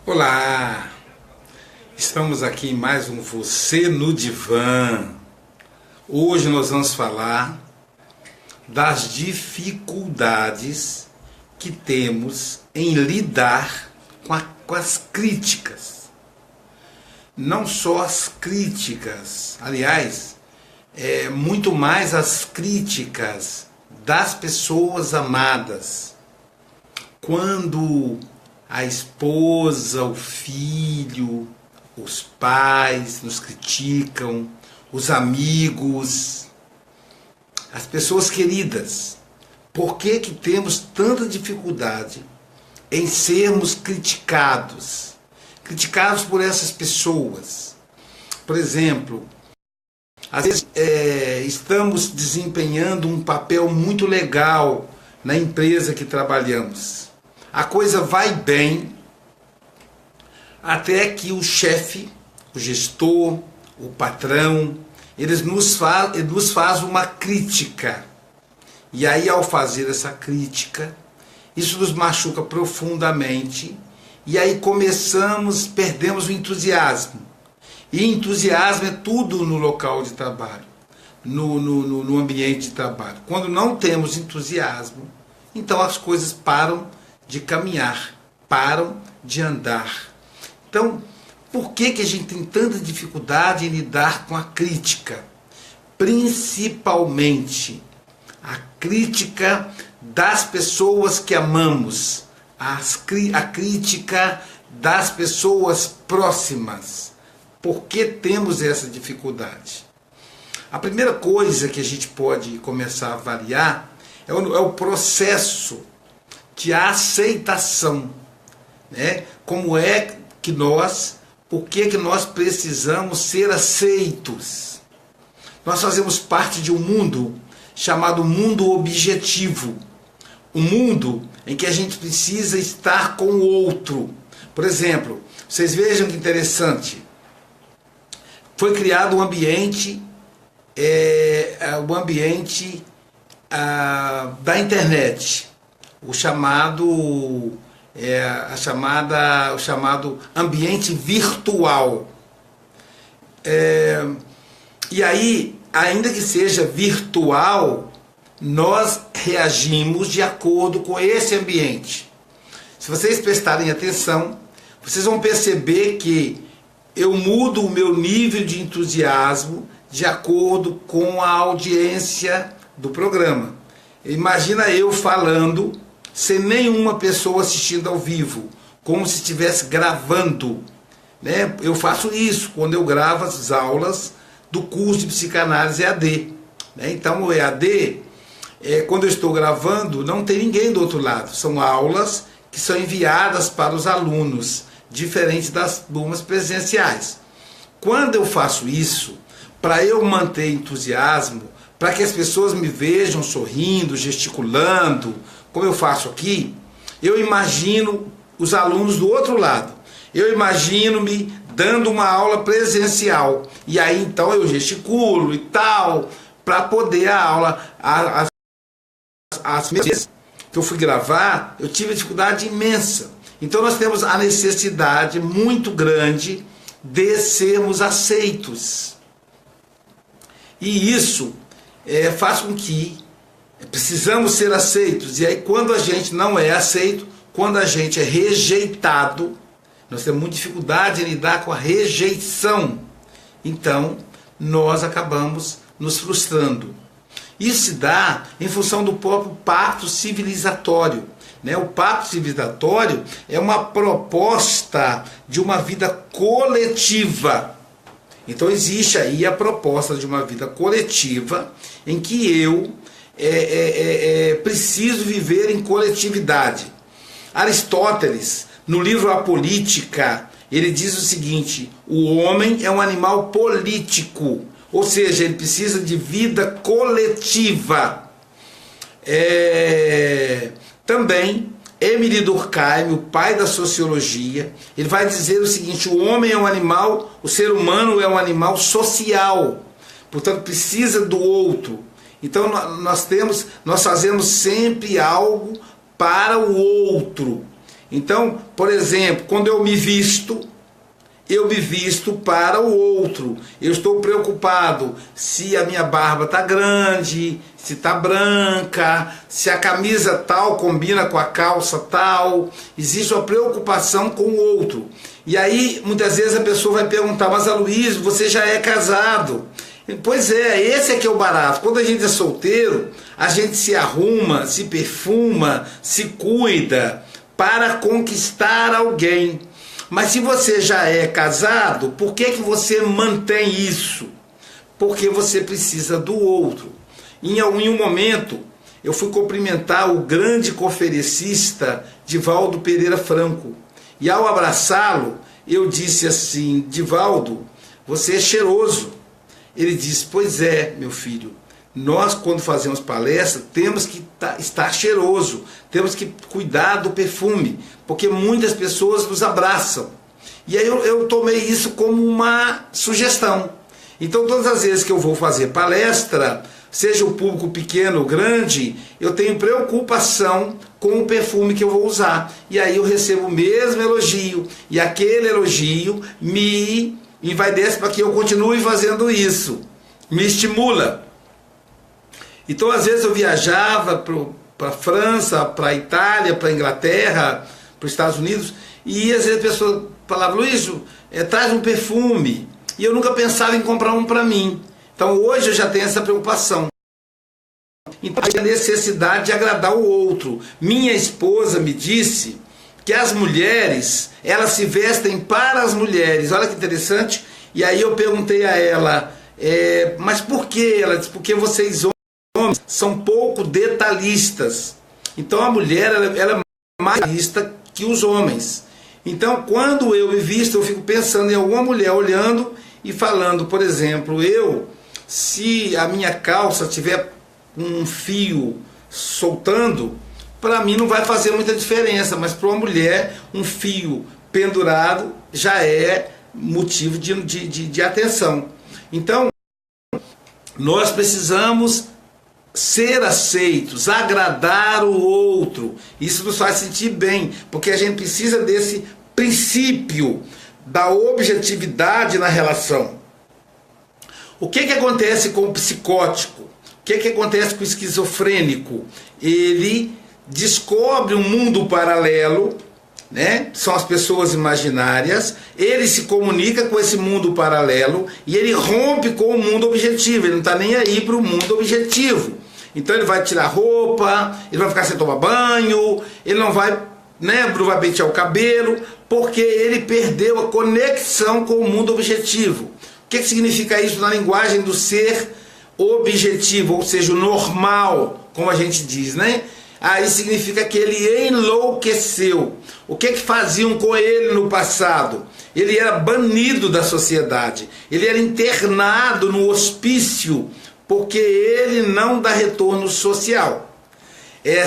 Olá, estamos aqui em mais um Você no Divã. Hoje nós vamos falar das dificuldades que temos em lidar com as críticas. Não só as críticas, aliás, muito mais as críticas das pessoas amadas. Quando a esposa, o filho, os pais nos criticam, os amigos, as pessoas queridas. Por que temos tanta dificuldade em sermos criticados? Criticados por essas pessoas. Por exemplo, às vezes estamos desempenhando um papel muito legal na empresa que trabalhamos. A coisa vai bem até que o chefe, o gestor, o patrão, eles nos faz uma crítica. E aí, ao fazer essa crítica, isso nos machuca profundamente. E aí perdemos o entusiasmo. E entusiasmo é tudo no local de trabalho, no ambiente de trabalho. Quando não temos entusiasmo, então as coisas param de caminhar, param de andar. Então, por que a gente tem tanta dificuldade em lidar com a crítica? Principalmente a crítica das pessoas que amamos, a crítica das pessoas próximas. Por que temos essa dificuldade? A primeira coisa que a gente pode começar a avaliar é o processo de aceitação, né? Como é que por que nós precisamos ser aceitos? Nós fazemos parte de um mundo chamado mundo objetivo, um mundo em que a gente precisa estar com o outro. Por exemplo, vocês vejam que interessante, foi criado um ambiente da internet, o chamado ambiente virtual. E aí, ainda que seja virtual, nós reagimos de acordo com esse ambiente. Se vocês prestarem atenção, vocês vão perceber que eu mudo o meu nível de entusiasmo de acordo com a audiência do programa. Imagina eu falando sem nenhuma pessoa assistindo ao vivo, como se estivesse gravando, né? Eu faço isso quando eu gravo as aulas do curso de psicanálise EAD, né? Então o EAD, quando eu estou gravando, não tem ninguém do outro lado, são aulas que são enviadas para os alunos, diferente das turmas presenciais. Quando eu faço isso, para eu manter entusiasmo, para que as pessoas me vejam sorrindo, gesticulando, como eu faço aqui, eu imagino os alunos do outro lado. Eu imagino-me dando uma aula presencial. E aí então eu gesticulo e tal, para poder a aula. As vezes que eu fui gravar, eu tive dificuldade imensa. Então nós temos a necessidade muito grande de sermos aceitos. E isso faz com que precisamos ser aceitos. E aí quando a gente não é aceito, quando a gente é rejeitado, nós temos muita dificuldade em lidar com a rejeição. Então nós acabamos nos frustrando. Isso se dá em função do próprio pacto civilizatório, né? O pacto civilizatório é uma proposta de uma vida coletiva. Então existe aí a proposta de uma vida coletiva em que eu preciso viver em coletividade. Aristóteles, no livro A Política, ele diz o seguinte: o homem é um animal político, ou seja, ele precisa de vida coletiva. Também, Émile Durkheim, o pai da sociologia, ele vai dizer o seguinte: o homem é um animal, o ser humano é um animal social, portanto precisa do outro. Então nós fazemos sempre algo para o outro. Então, por exemplo, quando eu me visto para o outro. Eu estou preocupado se a minha barba está grande, se está branca, se a camisa tal combina com a calça tal. Existe uma preocupação com o outro. E aí, muitas vezes a pessoa vai perguntar, mas Aloysio, você já é casado. Pois é, esse é que é o barato. Quando a gente é solteiro, a gente se arruma, se perfuma, se cuida para conquistar alguém. Mas se você já é casado, por que você mantém isso? Porque você precisa do outro. Em um momento, eu fui cumprimentar o grande conferencista Divaldo Pereira Franco. E ao abraçá-lo, eu disse assim, Divaldo, você é cheiroso. Ele disse, pois é, meu filho, nós quando fazemos palestra temos que estar cheiroso, temos que cuidar do perfume, porque muitas pessoas nos abraçam. E aí eu tomei isso como uma sugestão. Então todas as vezes que eu vou fazer palestra, seja o público pequeno ou grande, eu tenho preocupação com o perfume que eu vou usar. E aí eu recebo o mesmo elogio, e aquele elogio me envaidece para que eu continue fazendo isso, me estimula. Então às vezes eu viajava para a França, para a Itália, para a Inglaterra, para os Estados Unidos, e às vezes a pessoa falava, Aloysio, traz um perfume, e eu nunca pensava em comprar um para mim. Então hoje eu já tenho essa preocupação. Então a necessidade de agradar o outro. Minha esposa me disse que as mulheres, elas se vestem para as mulheres. Olha que interessante. E aí eu perguntei a ela, mas por quê? Ela disse, porque vocês homens são pouco detalhistas. Então a mulher, ela é mais detalhista que os homens. Então quando eu me visto, eu fico pensando em alguma mulher olhando e falando, por exemplo, se a minha calça tiver um fio soltando, para mim não vai fazer muita diferença, mas para uma mulher um fio pendurado já é motivo de atenção. Então nós precisamos ser aceitos, agradar o outro. Isso nos faz sentir bem, porque a gente precisa desse princípio da objetividade na relação. O que acontece com o psicótico? O que acontece com o esquizofrênico? Ele descobre um mundo paralelo, né? São as pessoas imaginárias, ele se comunica com esse mundo paralelo e ele rompe com o mundo objetivo, ele não está nem aí para o mundo objetivo. Então ele vai tirar roupa, ele vai ficar sem tomar banho, ele não vai pentear o cabelo, porque ele perdeu a conexão com o mundo objetivo. O que significa isso na linguagem do ser objetivo, ou seja, o normal, como a gente diz, né? Aí significa que ele enlouqueceu. O que faziam com ele no passado? Ele era banido da sociedade, ele era internado no hospício, porque ele não dá retorno social.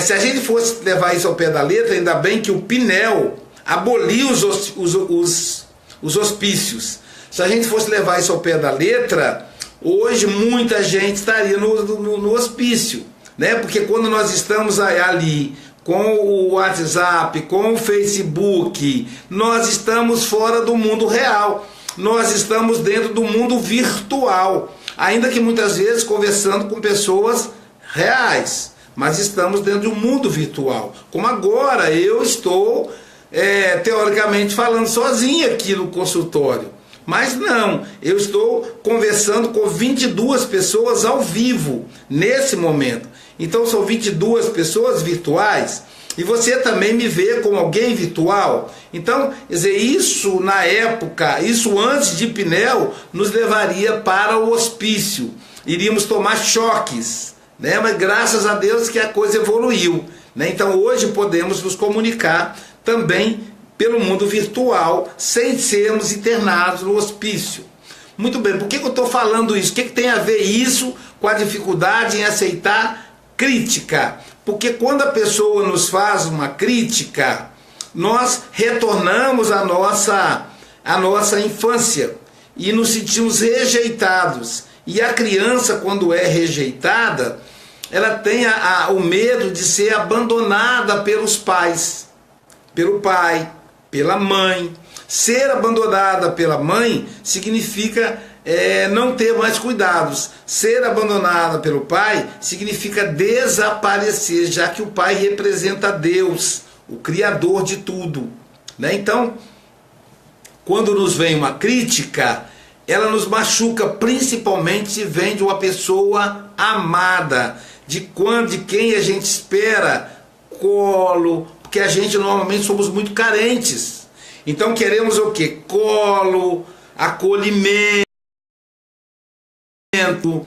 Se a gente fosse levar isso ao pé da letra, ainda bem que o Pinel aboliu os hospícios. Se a gente fosse levar isso ao pé da letra, hoje muita gente estaria no hospício, né? Porque quando nós estamos ali com o WhatsApp, com o Facebook, nós estamos fora do mundo real, nós estamos dentro do mundo virtual, ainda que muitas vezes conversando com pessoas reais, mas estamos dentro de um mundo virtual. Como agora eu estou teoricamente falando sozinho aqui no consultório, mas não, eu estou conversando com 22 pessoas ao vivo nesse momento. Então são 22 pessoas virtuais e você também me vê como alguém virtual. Então, quer dizer, isso na época, isso antes de Pinel, nos levaria para o hospício. Iríamos tomar choques, né? Mas graças a Deus que a coisa evoluiu, né? Então hoje podemos nos comunicar também pelo mundo virtual, sem sermos internados no hospício. Muito bem, por que eu estou falando isso? O que tem a ver isso com a dificuldade em aceitar crítica? Porque quando a pessoa nos faz uma crítica, nós retornamos à nossa infância e nos sentimos rejeitados. E a criança, quando é rejeitada, ela tem o medo de ser abandonada pelos pais. pelo pai, pela mãe. Ser abandonada pela mãe significa não ter mais cuidados. Ser abandonada pelo pai significa desaparecer, já que o pai representa Deus, o Criador de tudo, né? Então, quando nos vem uma crítica, ela nos machuca, principalmente se vem de uma pessoa amada, de quem a gente espera colo, porque a gente normalmente somos muito carentes. Então queremos o quê? Colo, acolhimento.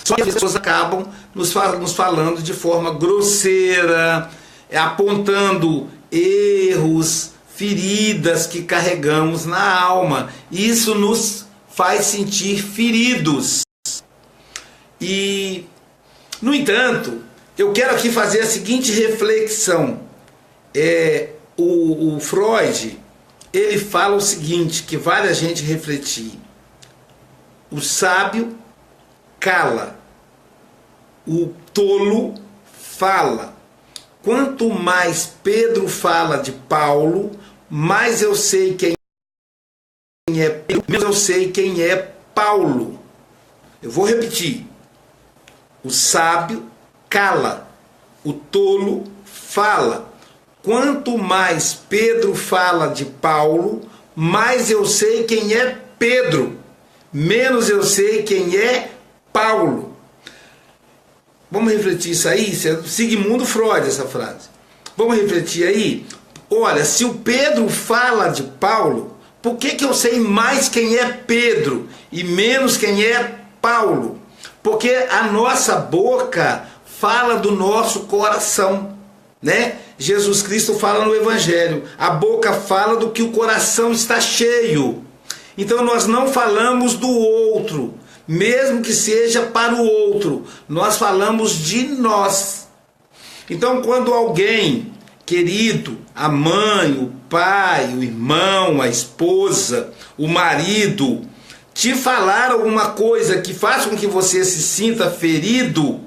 Só que as pessoas acabam nos falando de forma grosseira, apontando erros, feridas que carregamos na alma. Isso nos faz sentir feridos. E, no entanto, eu quero aqui fazer a seguinte reflexão. O Freud, ele fala o seguinte, que vale a gente refletir. O sábio cala, o tolo fala. Quanto mais Pedro fala de Paulo, mais eu sei quem é Pedro, menos eu sei quem é Paulo. Eu vou repetir. O sábio cala, o tolo fala. Quanto mais Pedro fala de Paulo, mais eu sei quem é Pedro, menos eu sei quem é Paulo. Vamos refletir isso aí? Isso é Sigmund Freud, essa frase. Vamos refletir aí? Olha, se o Pedro fala de Paulo, por que eu sei mais quem é Pedro e menos quem é Paulo? Porque a nossa boca fala do nosso coração, né? Jesus Cristo fala no Evangelho, a boca fala do que o coração está cheio. Então nós não falamos do outro, mesmo que seja para o outro, nós falamos de nós. Então quando alguém querido, a mãe, o pai, o irmão, a esposa, o marido, te falar alguma coisa que faça com que você se sinta ferido,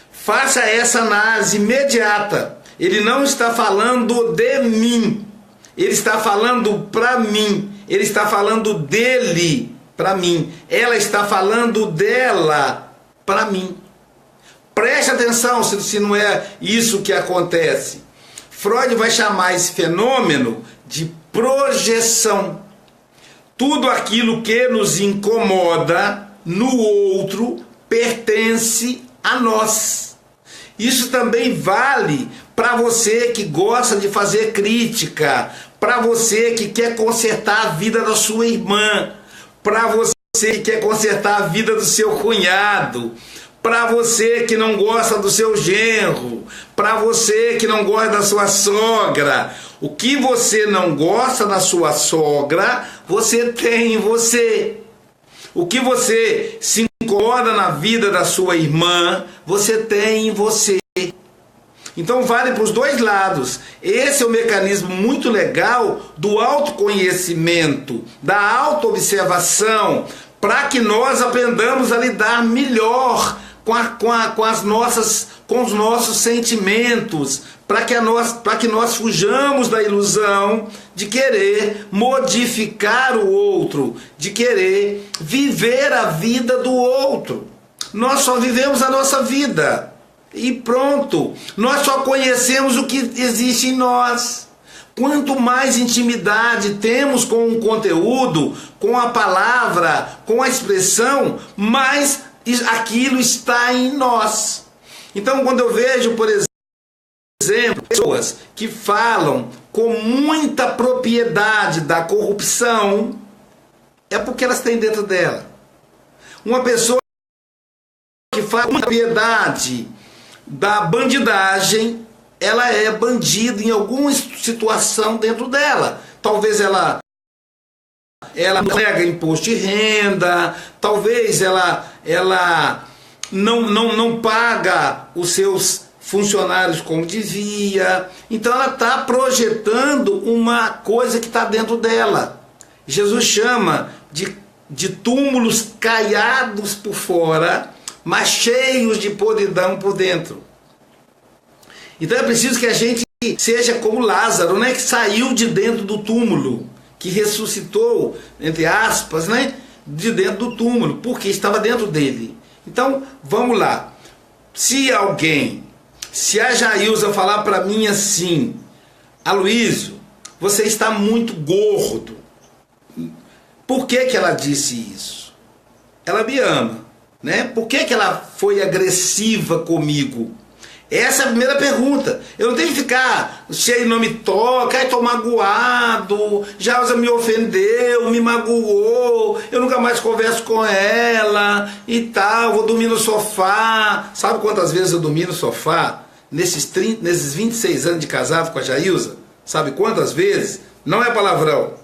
faça essa análise imediata. Ele não está falando de mim, ele está falando para mim, ele está falando dele para mim, ela está falando dela para mim. Preste atenção se não é isso que acontece. Freud vai chamar esse fenômeno de projeção. Tudo aquilo que nos incomoda no outro pertence a nós. Isso também vale para você que gosta de fazer crítica, para você que quer consertar a vida da sua irmã, para você que quer consertar a vida do seu cunhado, para você que não gosta do seu genro, para você que não gosta da sua sogra. O que você não gosta da sua sogra, você tem em você. O que você se incomoda na vida da sua irmã, você tem em você. Então vale para os dois lados. Esse é um mecanismo muito legal do autoconhecimento, da autoobservação, para que nós aprendamos a lidar melhor com os nossos sentimentos, para que nós fujamos da ilusão de querer modificar o outro, de querer viver a vida do outro. Nós só vivemos a nossa vida e pronto. Nós só conhecemos o que existe em nós. Quanto mais intimidade temos com o conteúdo, com a palavra, com a expressão, mais aquilo está em nós. Então, quando eu vejo, por exemplo, pessoas que falam com muita propriedade da corrupção, é porque elas têm dentro dela. Uma pessoa que fala com propriedade da bandidagem, ela é bandida em alguma situação dentro dela. Talvez ela nega imposto de renda, talvez ela não paga os seus funcionários como devia. Então ela está projetando uma coisa que está dentro dela. Jesus chama de túmulos caiados por fora, mas cheios de podridão por dentro. Então é preciso que a gente seja como Lázaro, né, que saiu de dentro do túmulo, que ressuscitou, entre aspas, né, de dentro do túmulo, porque estava dentro dele. Então, vamos lá. Se a Jailza falar para mim assim: Aloysio, você está muito gordo. Por que que ela disse isso? Ela me ama, né? Por que que ela foi agressiva comigo? Essa é a primeira pergunta. Eu não tenho que ficar cheio, não me toca, tô magoado, Jailza me ofendeu, me magoou, eu nunca mais converso com ela e tal, vou dormir no sofá. Sabe quantas vezes eu dormi no sofá nesses 26 anos de casado com a Jailza? Sabe quantas vezes? Não é palavrão.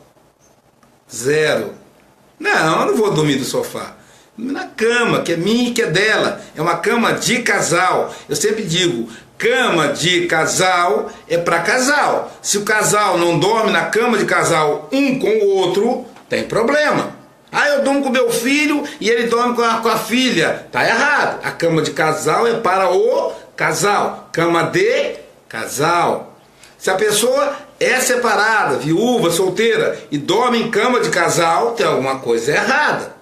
0. Não, eu não vou dormir no sofá. Na cama, que é minha e que é dela. É uma cama de casal. Eu sempre digo, cama de casal é para casal. Se o casal não dorme na cama de casal um com o outro, tem problema. Ah, eu durmo com meu filho e ele dorme com a filha. Tá errado. A cama de casal é para o casal. Cama de casal. Se a pessoa é separada, viúva, solteira, e dorme em cama de casal, tem alguma coisa errada.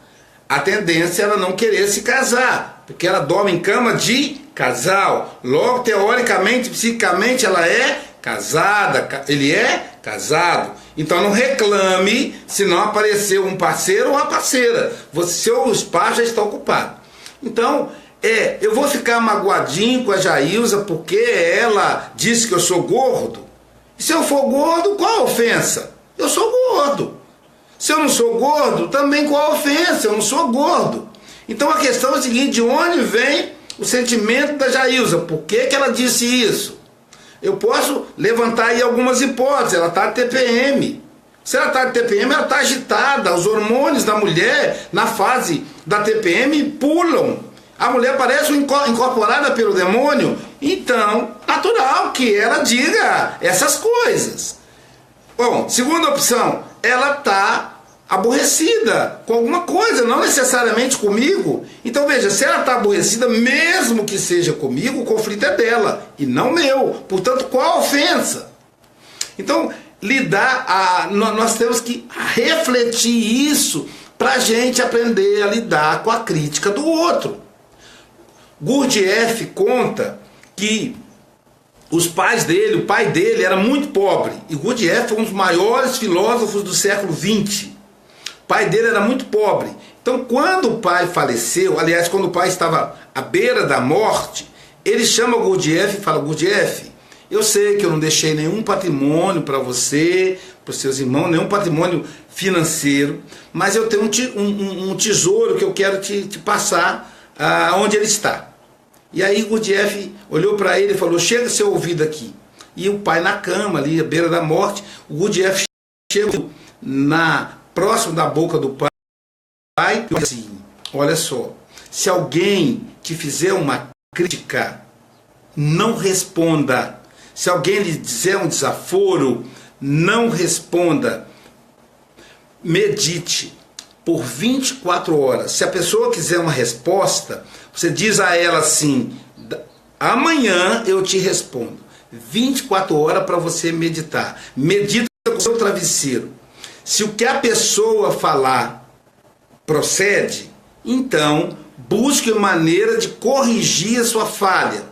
A tendência é ela não querer se casar, porque ela dorme em cama de casal. Logo, teoricamente, psicicamente, ela é casada, ele é casado. Então não reclame se não apareceu um parceiro ou uma parceira. Seu espaço já está ocupado. Então, eu vou ficar magoadinho com a Jailza porque ela disse que eu sou gordo? E se eu for gordo, qual a ofensa? Eu sou gordo. Se eu não sou gordo, também qual a ofensa? Eu não sou gordo. Então a questão é a seguinte: de onde vem o sentimento da Jailza? Por que que ela disse isso? Eu posso levantar aí algumas hipóteses. Ela está de TPM. Se ela está de TPM, ela está agitada. Os hormônios da mulher, na fase da TPM, pulam. A mulher parece incorporada pelo demônio. Então, natural que ela diga essas coisas. Bom, segunda opção, ela está aborrecida com alguma coisa, não necessariamente comigo. Então veja, se ela está aborrecida, mesmo que seja comigo, o conflito é dela e não meu. Portanto, qual a ofensa? Então, nós temos que refletir isso para a gente aprender a lidar com a crítica do outro. Gurdjieff conta que os pais dele, o pai dele era muito pobre. E Gurdjieff foi um dos maiores filósofos do século XX. O pai dele era muito pobre. Então, quando o pai faleceu, aliás, quando o pai estava à beira da morte, ele chama Gurdjieff e fala: Gurdjieff, eu sei que eu não deixei nenhum patrimônio para você, para os seus irmãos, nenhum patrimônio financeiro, mas eu tenho um tesouro que eu quero te passar onde ele está. E aí Gurdjieff olhou para ele e falou: chega seu ouvido aqui. E o pai na cama, ali à beira da morte, o Gurdjieff chegou próximo da boca do pai e disse assim: olha só, se alguém te fizer uma crítica, não responda. Se alguém lhe dizer um desaforo, não responda. Medite por 24 horas. Se a pessoa quiser uma resposta, você diz a ela assim: amanhã eu te respondo. 24 horas para você meditar. Medita com o seu travesseiro. Se o que a pessoa falar procede, então busque maneira de corrigir a sua falha.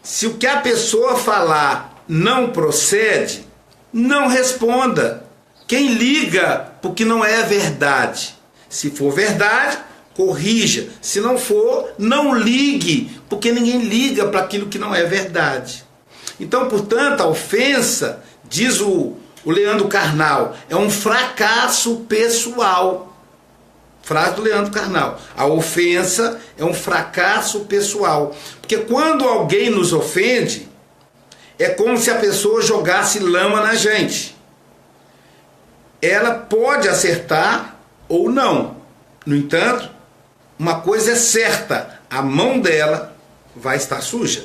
Se o que a pessoa falar não procede, não responda. Quem liga porque não é verdade? Se for verdade, corrija. Se não for, não ligue, porque ninguém liga para aquilo que não é verdade. Então, portanto, a ofensa, diz o Leandro Carnal, é um fracasso pessoal. Frase do Leandro Carnal. A ofensa é um fracasso pessoal. Porque quando alguém nos ofende, é como se a pessoa jogasse lama na gente. Ela pode acertar ou não. No entanto, uma coisa é certa: a mão dela vai estar suja.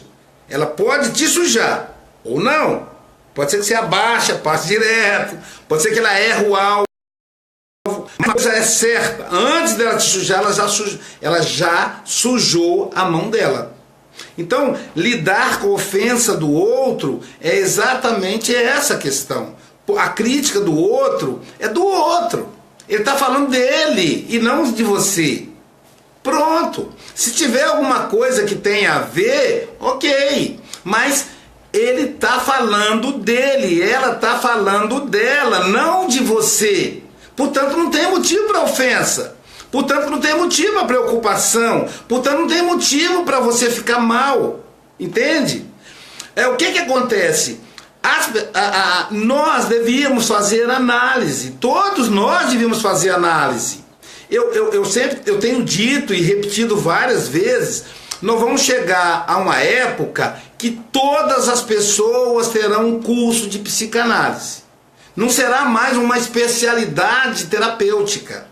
Ela pode te sujar ou não. Pode ser que você abaixa, passe direto. Pode ser que ela erre o alvo. Uma coisa é certa: antes dela te sujar, ela já sujou a mão dela. Então, lidar com a ofensa do outro é exatamente essa questão. A crítica do outro é do outro. Ele está falando dele e não de você. Pronto. Se tiver alguma coisa que tenha a ver, ok. Mas ele está falando dele, ela está falando dela, não de você. Portanto, não tem motivo para ofensa. Portanto, não tem motivo para preocupação. Portanto, não tem motivo para você ficar mal. Entende? O que acontece? Nós devíamos fazer análise. Todos nós devíamos fazer análise. Eu tenho dito e repetido várias vezes, nós vamos chegar a uma época que todas as pessoas terão um curso de psicanálise. Não será mais uma especialidade terapêutica.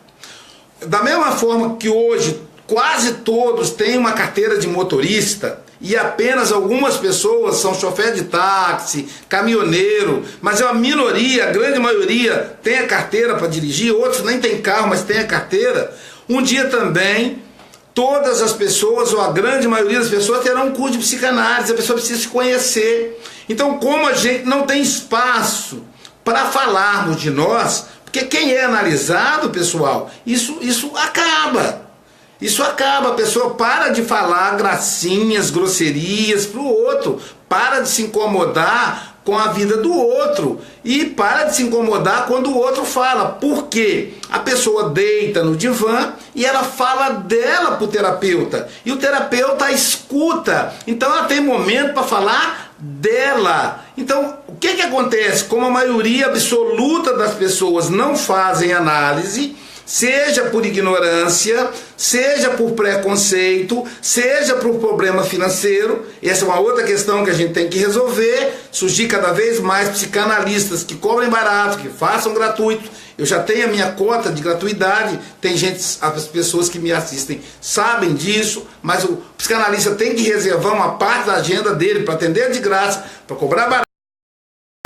Da mesma forma que hoje quase todos têm uma carteira de motorista e apenas algumas pessoas são chofer de táxi, caminhoneiro, mas é uma minoria, a grande maioria tem a carteira para dirigir, outros nem tem carro, mas tem a carteira. Um dia também todas as pessoas, ou a grande maioria das pessoas, terão um curso de psicanálise, a pessoa precisa se conhecer. Então, como a gente não tem espaço para falarmos de nós, porque quem é analisado, pessoal, isso acaba. Isso acaba, a pessoa para de falar gracinhas, grosserias para o outro, para de se incomodar com a vida do outro e para de se incomodar quando o outro fala. Por quê? A pessoa deita no divã e ela fala dela para o terapeuta e o terapeuta a escuta, então ela tem momento para falar dela. Então, o que acontece? Como a maioria absoluta das pessoas não fazem análise, seja por ignorância, seja por preconceito, seja por problema financeiro, essa é uma outra questão que a gente tem que resolver, surgir cada vez mais psicanalistas que cobrem barato, que façam gratuito. Eu já tenho a minha cota de gratuidade, tem gente, as pessoas que me assistem sabem disso, mas o psicanalista tem que reservar uma parte da agenda dele para atender de graça, para cobrar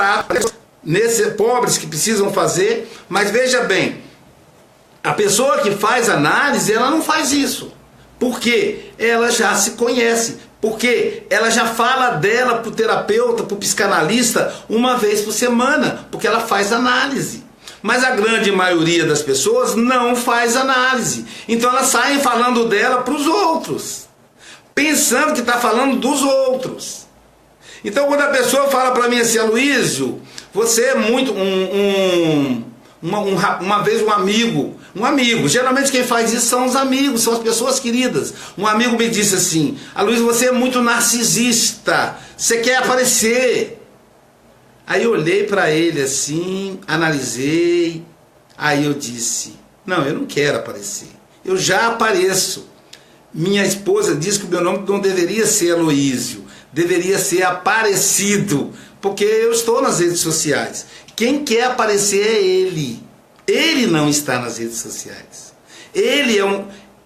barato, nesses pobres que precisam fazer, mas veja bem, a pessoa que faz análise, ela não faz isso. Por quê? Ela já se conhece. Porque ela já fala dela para o terapeuta, para o psicanalista, uma vez por semana. Porque ela faz análise. Mas a grande maioria das pessoas não faz análise. Então elas saem falando dela para os outros. Pensando que está falando dos outros. Então quando a pessoa fala para mim assim, Aloysio, você é muito uma vez um amigo, geralmente quem faz isso são os amigos, são as pessoas queridas. Um amigo me disse assim, Aloysio, você é muito narcisista, você quer aparecer. Aí eu olhei para ele assim, analisei, aí eu disse, não, eu não quero aparecer, eu já apareço. Minha esposa disse que o meu nome não deveria ser Aloysio, deveria ser Aparecido, porque eu estou nas redes sociais. Quem quer aparecer é ele. Ele não está nas redes sociais. Ele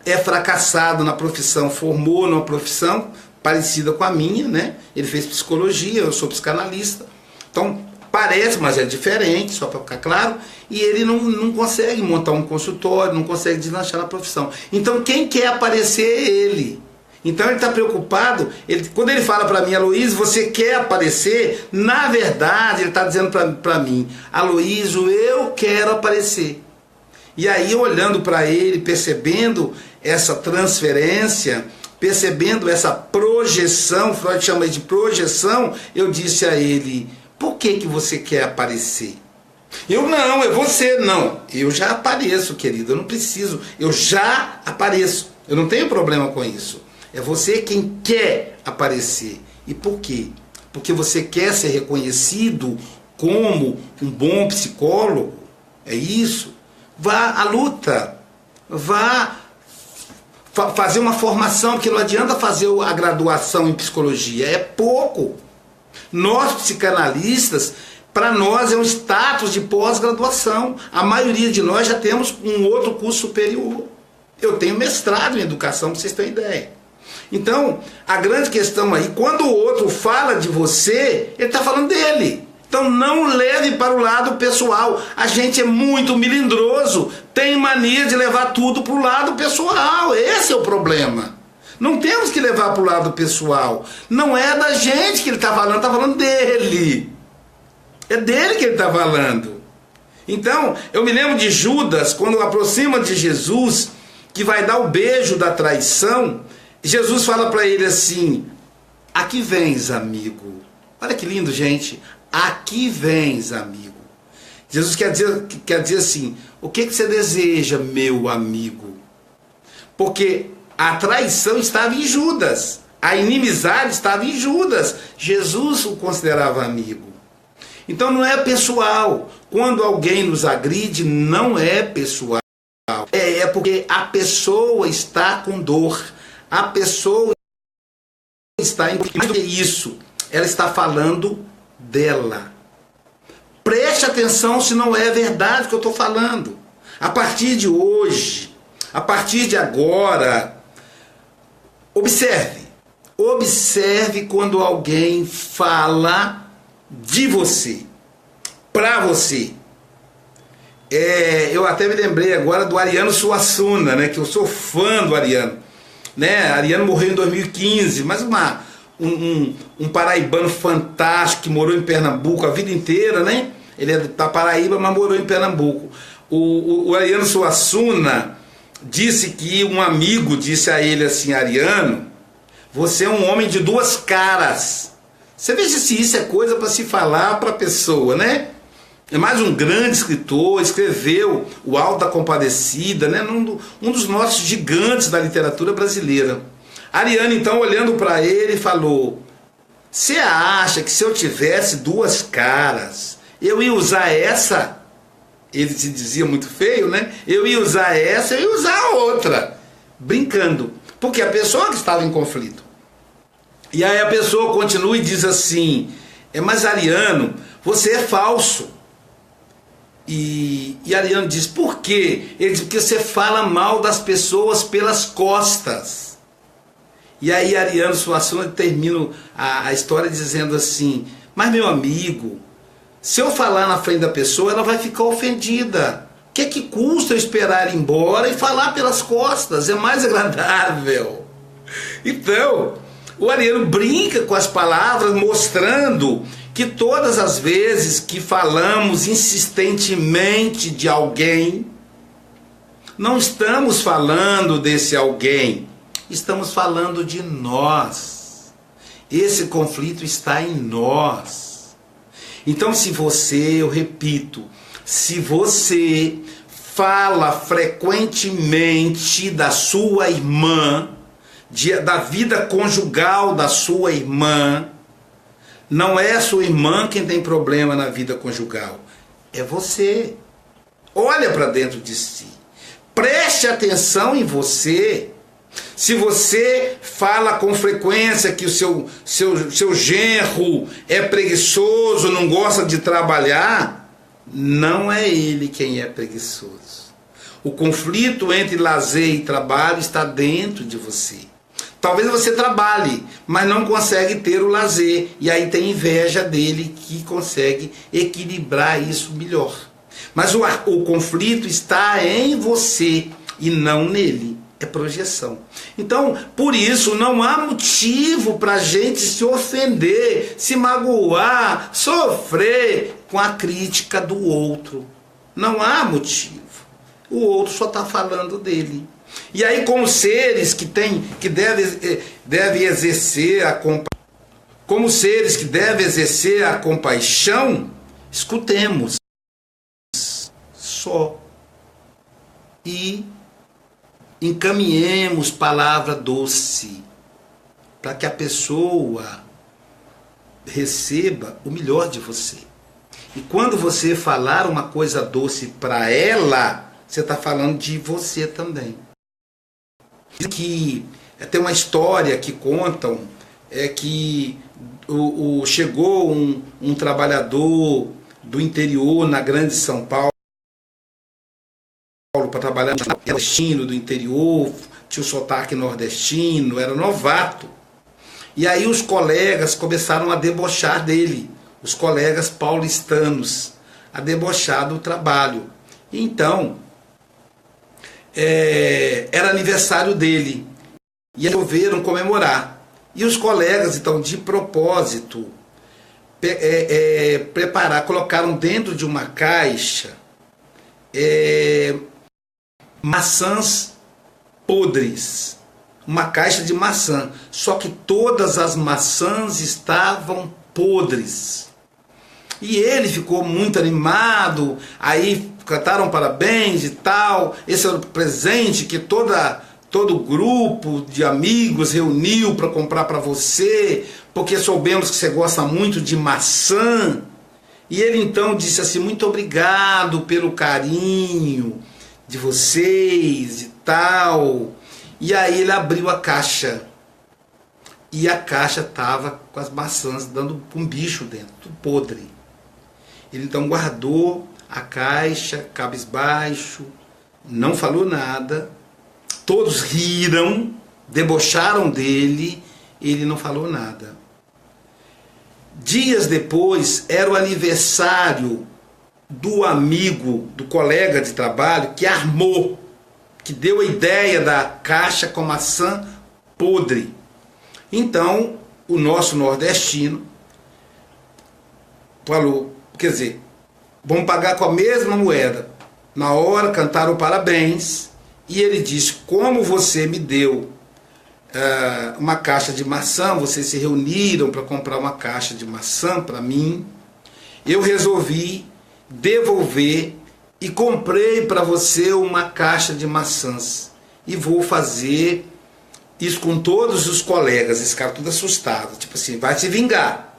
é fracassado na profissão, formou numa profissão parecida com a minha, né? Ele fez psicologia, eu sou psicanalista. Então, parece, mas é diferente, só para ficar claro. E ele não consegue montar um consultório, não consegue deslanchar na profissão. Então, quem quer aparecer é ele. Então ele está preocupado, quando ele fala para mim, Aloysio, você quer aparecer? Na verdade, ele está dizendo para mim, Aloysio, eu quero aparecer. E aí, olhando para ele, percebendo essa transferência, percebendo essa projeção, Freud chama de projeção, eu disse a ele, por que você quer aparecer? Eu não, é você, não. Eu já apareço, querido, eu não preciso, eu já apareço, eu não tenho problema com isso. É você quem quer aparecer. E por quê? Porque você quer ser reconhecido como um bom psicólogo. É isso. Vá à luta. Vá fazer uma formação, porque não adianta fazer a graduação em psicologia. É pouco. Nós, psicanalistas, para nós é um status de pós-graduação. A maioria de nós já temos um outro curso superior. Eu tenho mestrado em educação, para vocês terem ideia. Então, a grande questão aí, quando o outro fala de você, ele está falando dele. Então não leve para o lado pessoal. A gente é muito melindroso, tem mania de levar tudo para o lado pessoal. Esse é o problema. Não temos que levar para o lado pessoal. Não é da gente que ele está falando dele. É dele que ele está falando. Então, eu me lembro de Judas, quando aproxima de Jesus, que vai dar o beijo da traição, Jesus fala para ele assim: aqui vens, amigo. Olha que lindo, gente. Aqui vens, amigo. Jesus quer dizer assim: o que você deseja, meu amigo? Porque a traição estava em Judas, a inimizade estava em Judas. Jesus o considerava amigo. Então não é pessoal. Quando alguém nos agride, não é pessoal. É porque a pessoa está com dor. A pessoa está em mais do que isso. Ela está falando dela. Preste atenção se não é verdade o que eu estou falando. A partir de hoje, a partir de agora, observe. Observe quando alguém fala de você, para você. Eu até me lembrei agora do Ariano Suassuna, né, que eu sou fã do Ariano. Né? Ariano morreu em 2015, mas um paraibano fantástico que morou em Pernambuco a vida inteira, né? Ele é da Paraíba, mas morou em Pernambuco. O Ariano Suassuna disse que um amigo disse a ele assim: Ariano, você é um homem de duas caras. Você veja se isso é coisa para se falar para a pessoa, né? É mais um grande escritor, escreveu O Alto da Compadecida, né? Um dos nossos gigantes da literatura brasileira. Ariano, então, olhando para ele, falou: você acha que se eu tivesse duas caras, eu ia usar essa? Ele se dizia muito feio, né? Eu ia usar essa, eu ia usar a outra. Brincando. Porque a pessoa que estava em conflito. E aí a pessoa continua e diz assim: mas Ariano, você é falso. E Ariano diz: por quê? Ele diz: porque você fala mal das pessoas pelas costas. E aí Ariano Suassuna termina a história dizendo assim: mas meu amigo, se eu falar na frente da pessoa, ela vai ficar ofendida. O que é que custa eu esperar ir embora e falar pelas costas? É mais agradável. Então, o Ariano brinca com as palavras, mostrando que todas as vezes que falamos insistentemente de alguém, não estamos falando desse alguém, estamos falando de nós. Esse conflito está em nós. Então, se você, eu repito, se você fala frequentemente da sua irmã, da vida conjugal da sua irmã, não é a sua irmã quem tem problema na vida conjugal, é você. Olha para dentro de si. Preste atenção em você. Se você fala com frequência que o seu genro é preguiçoso, não gosta de trabalhar, não é ele quem é preguiçoso. O conflito entre lazer e trabalho está dentro de você. Talvez você trabalhe, mas não consegue ter o lazer. E aí tem inveja dele que consegue equilibrar isso melhor. Mas o conflito está em você e não nele. É projeção. Então, por isso, não há motivo para a gente se ofender, se magoar, sofrer com a crítica do outro. Não há motivo. O outro só está falando dele. E aí, como seres que devem exercer a compaixão, escutemos só e encaminhemos palavra doce para que a pessoa receba o melhor de você. E quando você falar uma coisa doce para ela, você está falando de você também. Que tem uma história que contam que chegou um trabalhador do interior na grande São Paulo para trabalhar no nordestino do interior, tinha o sotaque nordestino, era novato. E aí os colegas começaram a debochar dele, os colegas paulistanos, a debochar do trabalho. Então, era aniversário dele. e resolveram comemorar. E os colegas, então, de propósito, colocaram dentro de uma caixa maçãs podres. Uma caixa de maçã. Só que todas as maçãs estavam podres. E ele ficou muito animado, aí cantaram parabéns e tal. Esse era o presente que todo grupo de amigos reuniu para comprar para você, porque soubemos que você gosta muito de maçã. E ele então disse assim: muito obrigado pelo carinho de vocês e tal. E aí ele abriu a caixa. E a caixa estava com as maçãs dando um bicho dentro, tudo podre. Ele então guardou a caixa, cabisbaixo, não falou nada. Todos riram, debocharam dele, ele não falou nada. Dias depois, era o aniversário do amigo, do colega de trabalho, que armou, que deu a ideia da caixa com maçã podre. Então, o nosso nordestino falou, quer dizer, vamos pagar com a mesma moeda. Na hora cantaram parabéns, e ele disse: como você me deu uma caixa de maçã, vocês se reuniram para comprar uma caixa de maçã para mim, eu resolvi devolver e comprei para você uma caixa de maçãs. E vou fazer isso com todos os colegas. Esse cara tudo assustado, tipo assim, vai se vingar.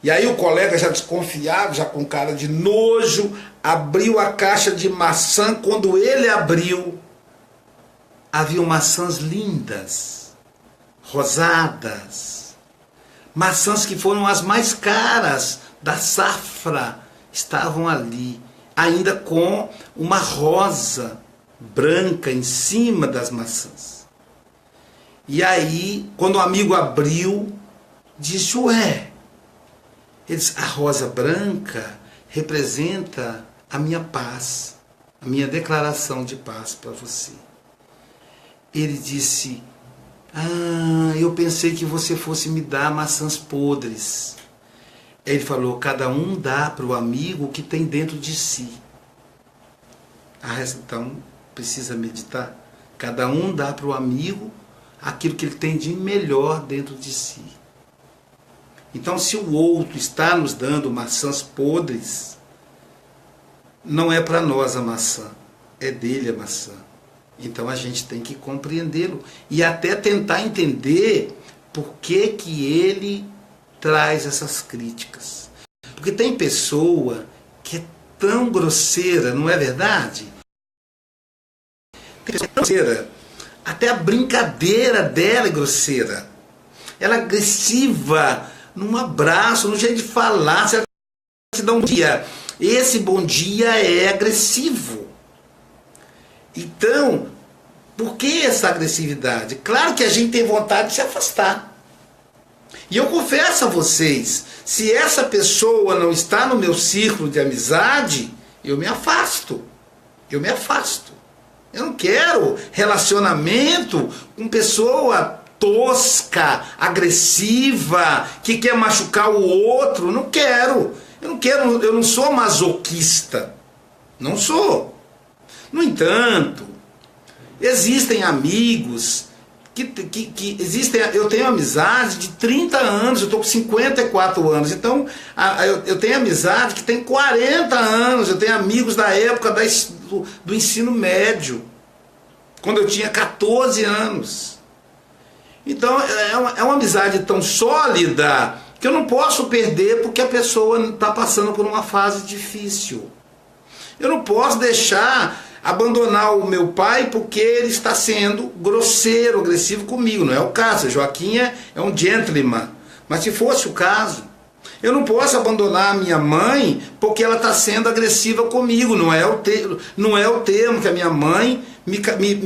E aí o colega, já desconfiado, já com cara de nojo, abriu a caixa de maçã. Quando ele abriu, haviam maçãs lindas, rosadas, maçãs que foram as mais caras da safra, estavam ali, ainda com uma rosa branca em cima das maçãs. E aí, quando o amigo abriu, disse: ué, ele disse, a rosa branca representa a minha paz, a minha declaração de paz para você. Ele disse: eu pensei que você fosse me dar maçãs podres. Ele falou: cada um dá para o amigo o que tem dentro de si. Então, precisa meditar. Cada um dá para o amigo aquilo que ele tem de melhor dentro de si. Então, se o outro está nos dando maçãs podres, não é para nós a maçã, é dele a maçã. Então a gente tem que compreendê-lo e até tentar entender por que ele traz essas críticas. Porque tem pessoa que é tão grosseira, não é verdade? Tem pessoa grosseira, até a brincadeira dela é grosseira. Ela é agressiva num abraço, no jeito de falar. Se ela te dá um dia, esse bom dia é agressivo. Então, por que essa agressividade? Claro que a gente tem vontade de se afastar. E eu confesso a vocês, se essa pessoa não está no meu círculo de amizade, eu me afasto. Eu me afasto. Eu não quero relacionamento com pessoa tosca, agressiva, que quer machucar o outro. Não quero. Eu não sou masoquista. Não sou. No entanto, existem amigos que existem. Eu tenho amizade de 30 anos, eu estou com 54 anos, então eu tenho amizade que tem 40 anos, eu tenho amigos da época do ensino médio, quando eu tinha 14 anos. Então é uma amizade tão sólida que eu não posso perder porque a pessoa está passando por uma fase difícil. Eu não posso abandonar o meu pai porque ele está sendo grosseiro, agressivo comigo. Não é o caso. Joaquim é um gentleman. Mas se fosse o caso, eu não posso abandonar a minha mãe porque ela está sendo agressiva comigo. Não é o termo que a minha mãe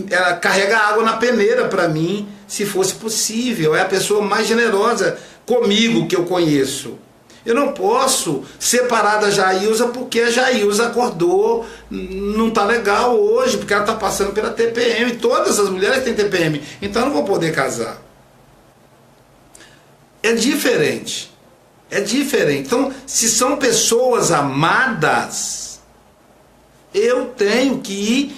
ela carrega água na peneira para mim, se fosse possível. É a pessoa mais generosa comigo que eu conheço. Eu não posso separar da Jailza porque a Jailza acordou, não está legal hoje, porque ela está passando pela TPM. Todas as mulheres têm TPM, então eu não vou poder casar. É diferente. É diferente. Então, se são pessoas amadas, eu tenho que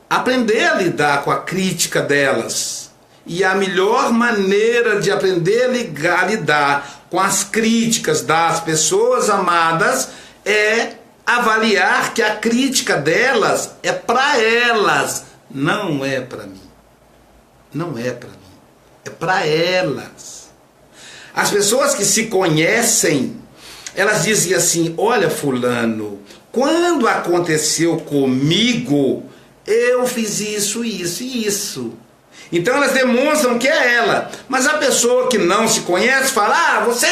aprender a lidar com a crítica delas. E a melhor maneira de aprender a lidar com as críticas das pessoas amadas é avaliar que a crítica delas é para elas, não é para mim. Não é para mim, é para elas. As pessoas que se conhecem, elas dizem assim: olha, fulano, quando aconteceu comigo, eu fiz isso, isso e isso. Então elas demonstram que é ela. Mas a pessoa que não se conhece fala: ah, você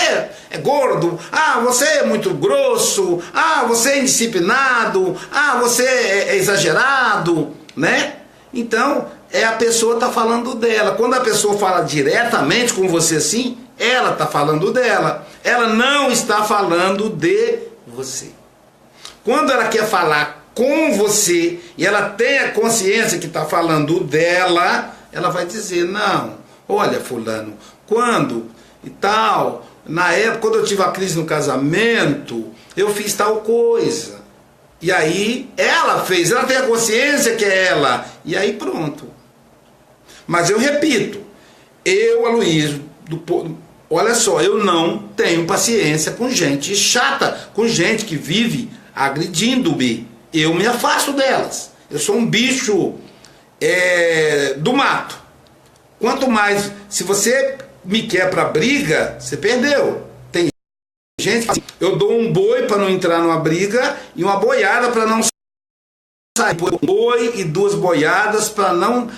é gordo, ah, você é muito grosso, ah, você é indisciplinado, ah, você é exagerado, né? Então, a pessoa está falando dela. Quando a pessoa fala diretamente com você assim, ela está falando dela. Ela não está falando de você. Quando ela quer falar com você e ela tem a consciência que está falando dela, ela vai dizer: não, olha, fulano, quando e tal, na época, quando eu tive a crise no casamento, eu fiz tal coisa. E aí, ela fez, ela tem a consciência que é ela. E aí pronto. Mas eu repito, eu, Aloysio, olha só, eu não tenho paciência com gente chata, com gente que vive agredindo-me. Eu me afasto delas. Eu sou um bicho do mato. Quanto mais, se você me quer para briga, você perdeu. Tem gente que eu dou um boi para não entrar numa briga e uma boiada para não sair. Um boi e 2 boiadas para não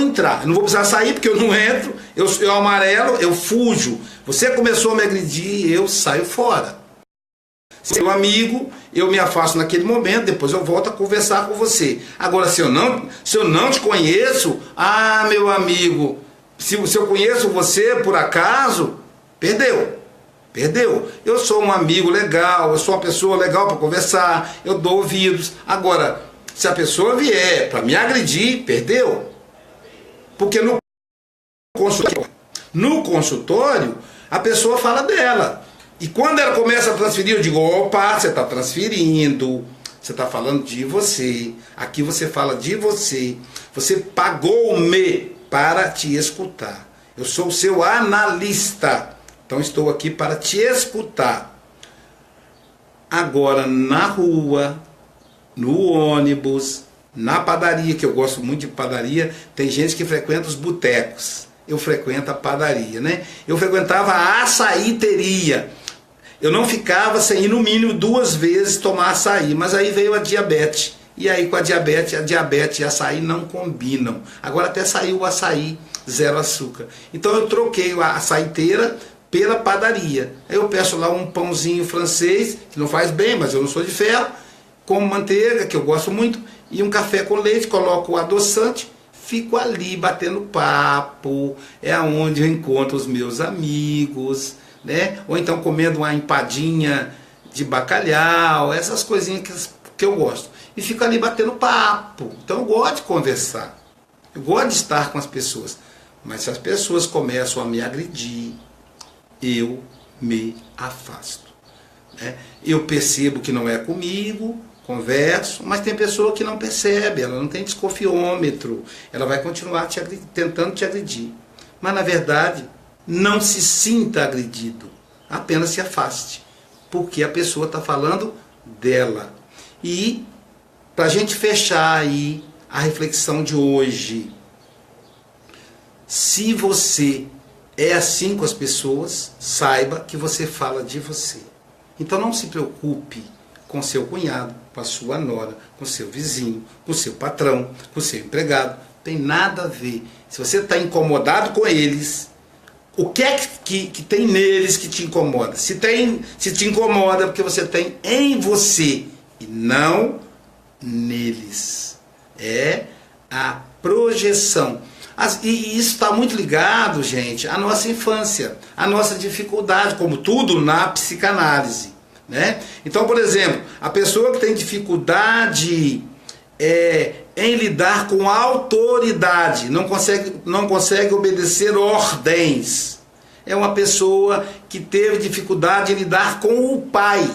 entrar. Eu não vou precisar sair porque eu não entro, eu amarelo, eu fujo. Você começou a me agredir, eu saio fora. Se é um amigo, eu me afasto naquele momento, depois eu volto a conversar com você. Agora, se eu não te conheço, ah, meu amigo, se eu conheço você por acaso, perdeu. Perdeu. Eu sou um amigo legal, eu sou uma pessoa legal para conversar, eu dou ouvidos. Agora, se a pessoa vier para me agredir, perdeu. Porque no consultório, a pessoa fala dela. E quando ela começa a transferir, eu digo: opa, você está transferindo, você está falando de você, aqui você fala de você, você pagou-me para te escutar. Eu sou o seu analista, então estou aqui para te escutar. Agora, na rua, no ônibus, na padaria, que eu gosto muito de padaria, tem gente que frequenta os botecos. Eu frequento a padaria, né? Eu frequentava a açaíteria. Eu não ficava sem ir no mínimo 2 vezes tomar açaí, mas aí veio a diabetes. E aí com a diabetes e açaí não combinam. Agora até saiu o açaí 0 açúcar. Então eu troquei a açaiteira pela padaria. Aí eu peço lá um pãozinho francês, que não faz bem, mas eu não sou de ferro, com manteiga, que eu gosto muito, e um café com leite, coloco o adoçante, fico ali batendo papo, é onde eu encontro os meus amigos, né? Ou então comendo uma empadinha de bacalhau, essas coisinhas que eu gosto. E fico ali batendo papo. Então eu gosto de conversar, eu gosto de estar com as pessoas. Mas se as pessoas começam a me agredir, eu me afasto, né? Eu percebo que não é comigo, converso, mas tem pessoa que não percebe, ela não tem desconfiômetro, ela vai continuar tentando te agredir. Mas na verdade, não se sinta agredido, apenas se afaste, porque a pessoa está falando dela. E para a gente fechar aí a reflexão de hoje, se você é assim com as pessoas, saiba que você fala de você. Então não se preocupe com seu cunhado, com a sua nora, com seu vizinho, com seu patrão, com seu empregado. Tem nada a ver. Se você está incomodado com eles, o que é que tem neles que te incomoda? Se te incomoda, é porque você tem em você e não neles. É a projeção. E isso está muito ligado, gente, à nossa infância, à nossa dificuldade, como tudo na psicanálise, né? Então, por exemplo, a pessoa que tem dificuldade em lidar com a autoridade, não consegue obedecer ordens, é uma pessoa que teve dificuldade em lidar com o pai.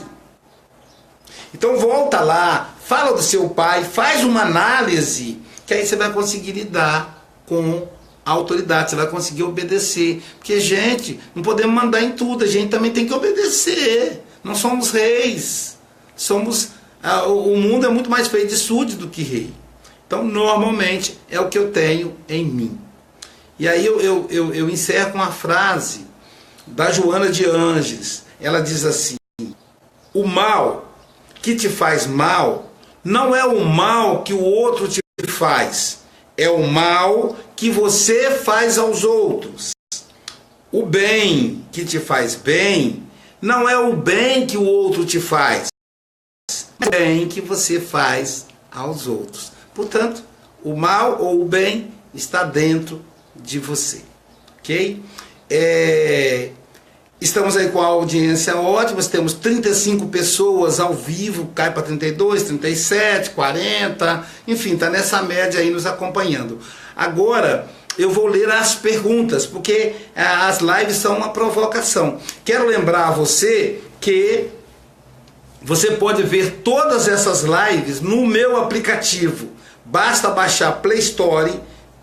Então volta lá, fala do seu pai, faz uma análise, que aí você vai conseguir lidar com a autoridade, você vai conseguir obedecer. Porque, gente, não podemos mandar em tudo, a gente também tem que obedecer. Não somos reis. O mundo é muito mais feito de súdito do que rei. Então, normalmente, é o que eu tenho em mim. E aí eu encerro com uma frase da Joana de Ângeles. Ela diz assim: o mal que te faz mal não é o mal que o outro te faz, é o mal que você faz aos outros. O bem que te faz bem não é o bem que o outro te faz, é o bem que você faz aos outros. Portanto, o mal ou o bem está dentro de você, ok? Estamos aí com a audiência ótima, temos 35 pessoas ao vivo, cai para 32, 37, 40, enfim, está nessa média aí nos acompanhando. Agora eu vou ler as perguntas, porque as lives são uma provocação. Quero lembrar a você que você pode ver todas essas lives no meu aplicativo. Basta baixar Play Store,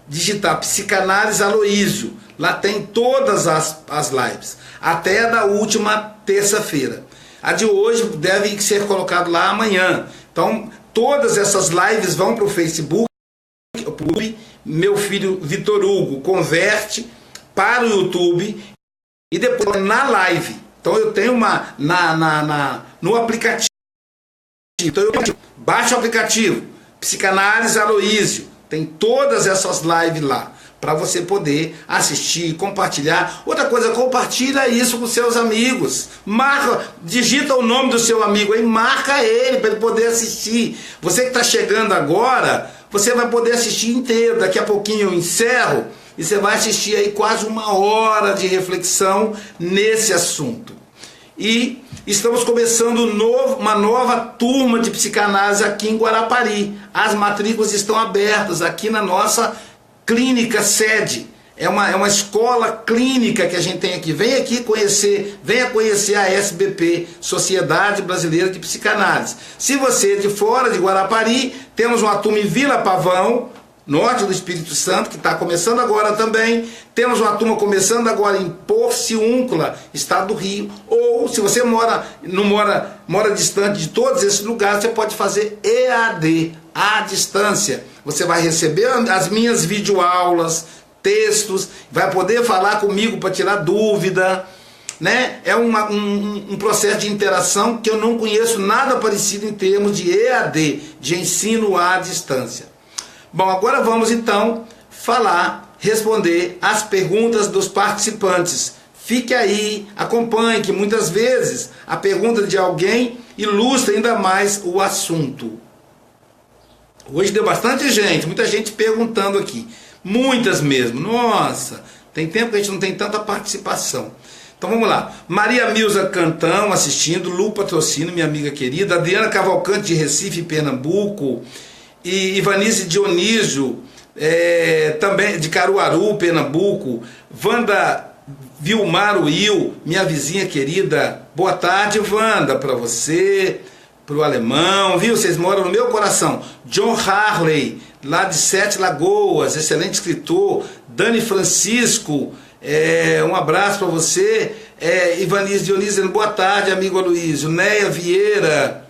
digitar Psicanálise Aloísio. Lá tem todas as lives, até a da última terça-feira. A de hoje deve ser colocado lá amanhã. Então, todas essas lives vão para o Facebook. Meu filho Vitor Hugo converte para o YouTube e depois na live. Então, eu tenho no aplicativo. Então, baixa o aplicativo Psicanálise Aloísio. Tem todas essas lives lá, para você poder assistir, compartilhar. Outra coisa, compartilha isso com seus amigos. Digita o nome do seu amigo aí, marca ele para ele poder assistir. Você que está chegando agora, você vai poder assistir inteiro. Daqui a pouquinho eu encerro e você vai assistir aí quase 1 hora de reflexão nesse assunto. E estamos começando uma nova turma de psicanálise aqui em Guarapari. As matrículas estão abertas aqui na nossa clínica sede. É uma escola clínica que a gente tem aqui. Venha conhecer a SBP, Sociedade Brasileira de Psicanálise. Se você é de fora de Guarapari, temos uma turma em Vila Pavão, norte do Espírito Santo, que está começando agora também. Temos uma turma começando agora em Porciúncula, estado do Rio. Ou, se você mora distante de todos esses lugares, você pode fazer EAD, à distância. Você vai receber as minhas videoaulas, textos, vai poder falar comigo para tirar dúvida, né? É um processo de interação que eu não conheço nada parecido em termos de EAD, de ensino à distância. Bom, agora vamos então responder as perguntas dos participantes. Fique aí, acompanhe, que muitas vezes a pergunta de alguém ilustra ainda mais o assunto. Hoje deu bastante gente, muita gente perguntando aqui. Muitas mesmo. Nossa, tem tempo que a gente não tem tanta participação. Então vamos lá. Maria Milza Cantão assistindo, Lu Patrocínio, minha amiga querida, Adriana Cavalcante de Recife, Pernambuco, e Ivanice Dionísio, também de Caruaru, Pernambuco, Wanda Vilmar Will, minha vizinha querida, boa tarde, Wanda, para você, para o alemão, viu? Vocês moram no meu coração. John Harley, lá de Sete Lagoas, excelente escritor. Dani Francisco, um abraço para você. Ivanice Dionísio, boa tarde, amigo Aloísio. Neia Vieira,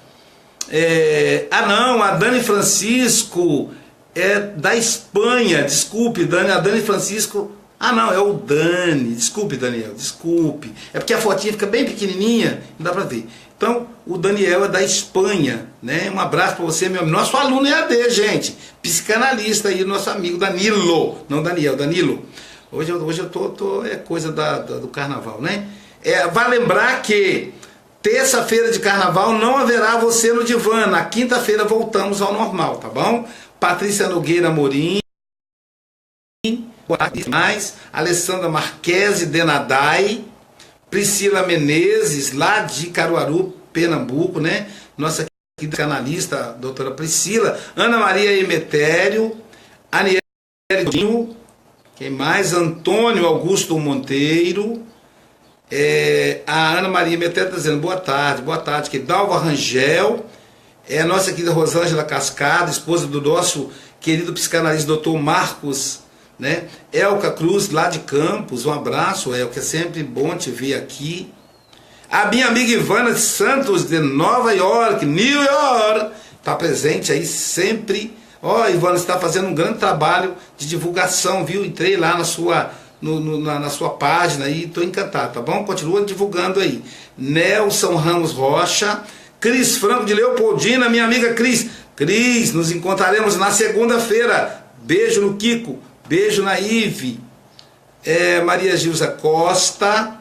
a Dani Francisco é da Espanha, desculpe, Dani, a Dani Francisco, é o Dani, desculpe, Daniel, desculpe, é porque a fotinha fica bem pequenininha, não dá pra ver. Então, o Daniel é da Espanha, né? Um abraço para você, meu amigo, nosso aluno EAD, gente, psicanalista aí, nosso amigo Danilo, não Daniel, Danilo. Hoje eu tô coisa do carnaval, né? Vai lembrar que terça-feira de carnaval não haverá você no divã. Na quinta-feira voltamos ao normal, tá bom? Patrícia Nogueira Amorim, Boa tarde. Mais, Alessandra Marquese Denadai, Priscila Menezes, lá de Caruaru, Pernambuco, né? Nossa querida canalista, doutora Priscila. Ana Maria Emetério, Aniele Dinho, quem mais? Antônio Augusto Monteiro. A Ana Maria Emetério está dizendo boa tarde, que Dalva Rangel, a nossa querida Rosângela Cascado, esposa do nosso querido psicanalista doutor Marcos, né? Elka Cruz, lá de Campos, um abraço, Elka, é sempre bom te ver aqui. A minha amiga Ivana de Santos, de Nova York, New York, está presente aí sempre. Ivana, você está fazendo um grande trabalho de divulgação, viu? Entrei lá na sua página aí, estou encantado, tá bom? Continua divulgando aí. Nelson Ramos Rocha, Cris Franco de Leopoldina, minha amiga Cris. Cris, nos encontraremos na segunda-feira. Beijo no Kiko, beijo na Ive. Maria Gilza Costa.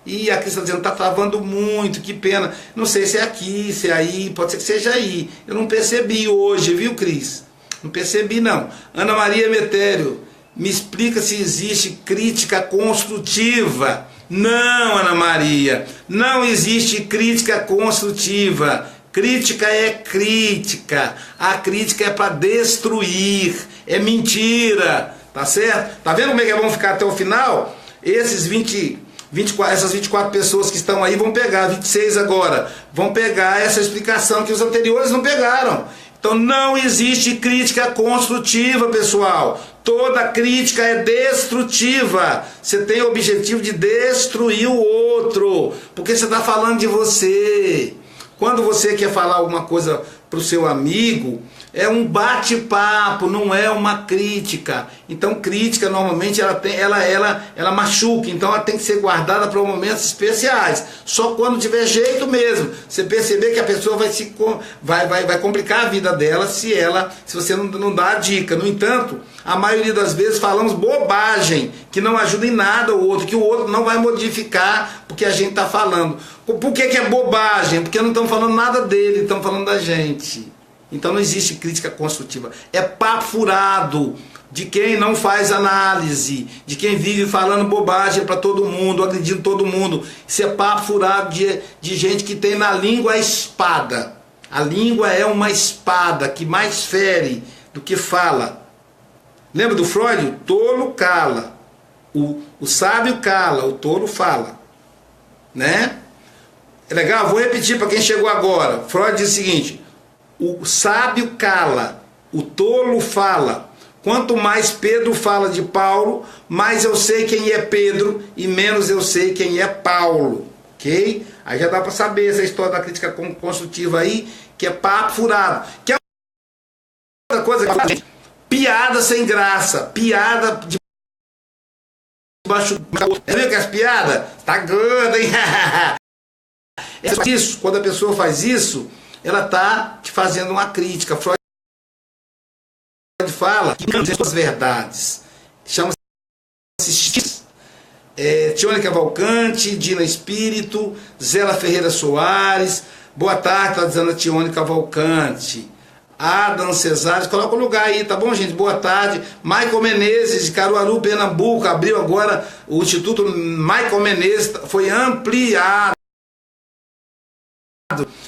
E a Cris está dizendo, está travando muito, que pena. Não sei se é aqui, se é aí, pode ser que seja aí. Eu não percebi hoje, viu, Cris? Não percebi, não. Ana Maria Emetério, me explica se existe crítica construtiva. Não, Ana Maria, não existe crítica construtiva. Crítica é crítica. A crítica é para destruir. É mentira. Tá certo? Tá vendo como é que vão ficar até o final? Essas 24 pessoas que estão aí vão pegar, 26 agora, vão pegar essa explicação que os anteriores não pegaram. Então não existe crítica construtiva, pessoal. Toda crítica é destrutiva. Você tem o objetivo de destruir o outro, porque você está falando de você. Quando você quer falar alguma coisa para o seu amigo, é um bate-papo, não é uma crítica. Então crítica normalmente ela machuca, então ela tem que ser guardada para momentos especiais. Só quando tiver jeito mesmo. Você perceber que a pessoa vai complicar a vida dela se você não dá a dica. No entanto, a maioria das vezes falamos bobagem, que não ajuda em nada o outro, que o outro não vai modificar porque a gente está falando. Por que é bobagem? Porque não estamos falando nada dele, estamos falando da gente. Então não existe crítica construtiva. É papo furado de quem não faz análise, de quem vive falando bobagem para todo mundo, agredindo todo mundo. Isso é papo furado de gente que tem na língua a espada. A língua é uma espada que mais fere do que fala. Lembra do Freud? O tolo cala, o sábio cala, o tolo fala. Né? É legal? Vou repetir para quem chegou agora. Freud diz o seguinte: o sábio cala, o tolo fala. Quanto mais Pedro fala de Paulo, mais eu sei quem é Pedro e menos eu sei quem é Paulo. Ok? Aí já dá para saber essa história da crítica construtiva aí, que é papo furado. Que é outra coisa que gente, piada sem graça, piada de baixo. Viu que as piadas? Tá gorda, hein? Isso, quando a pessoa faz isso, ela está te fazendo uma crítica. Freud fala que não tem as verdades. Chama-se Tione Cavalcante, Dina Espírito, Zélia Ferreira Soares. Boa tarde, está dizendo a Tione Cavalcante. Adam Cesares, coloca o lugar aí, tá bom, gente? Boa tarde. Michael Menezes, de Caruaru, Pernambuco. Abriu agora o Instituto Michael Menezes, foi ampliado.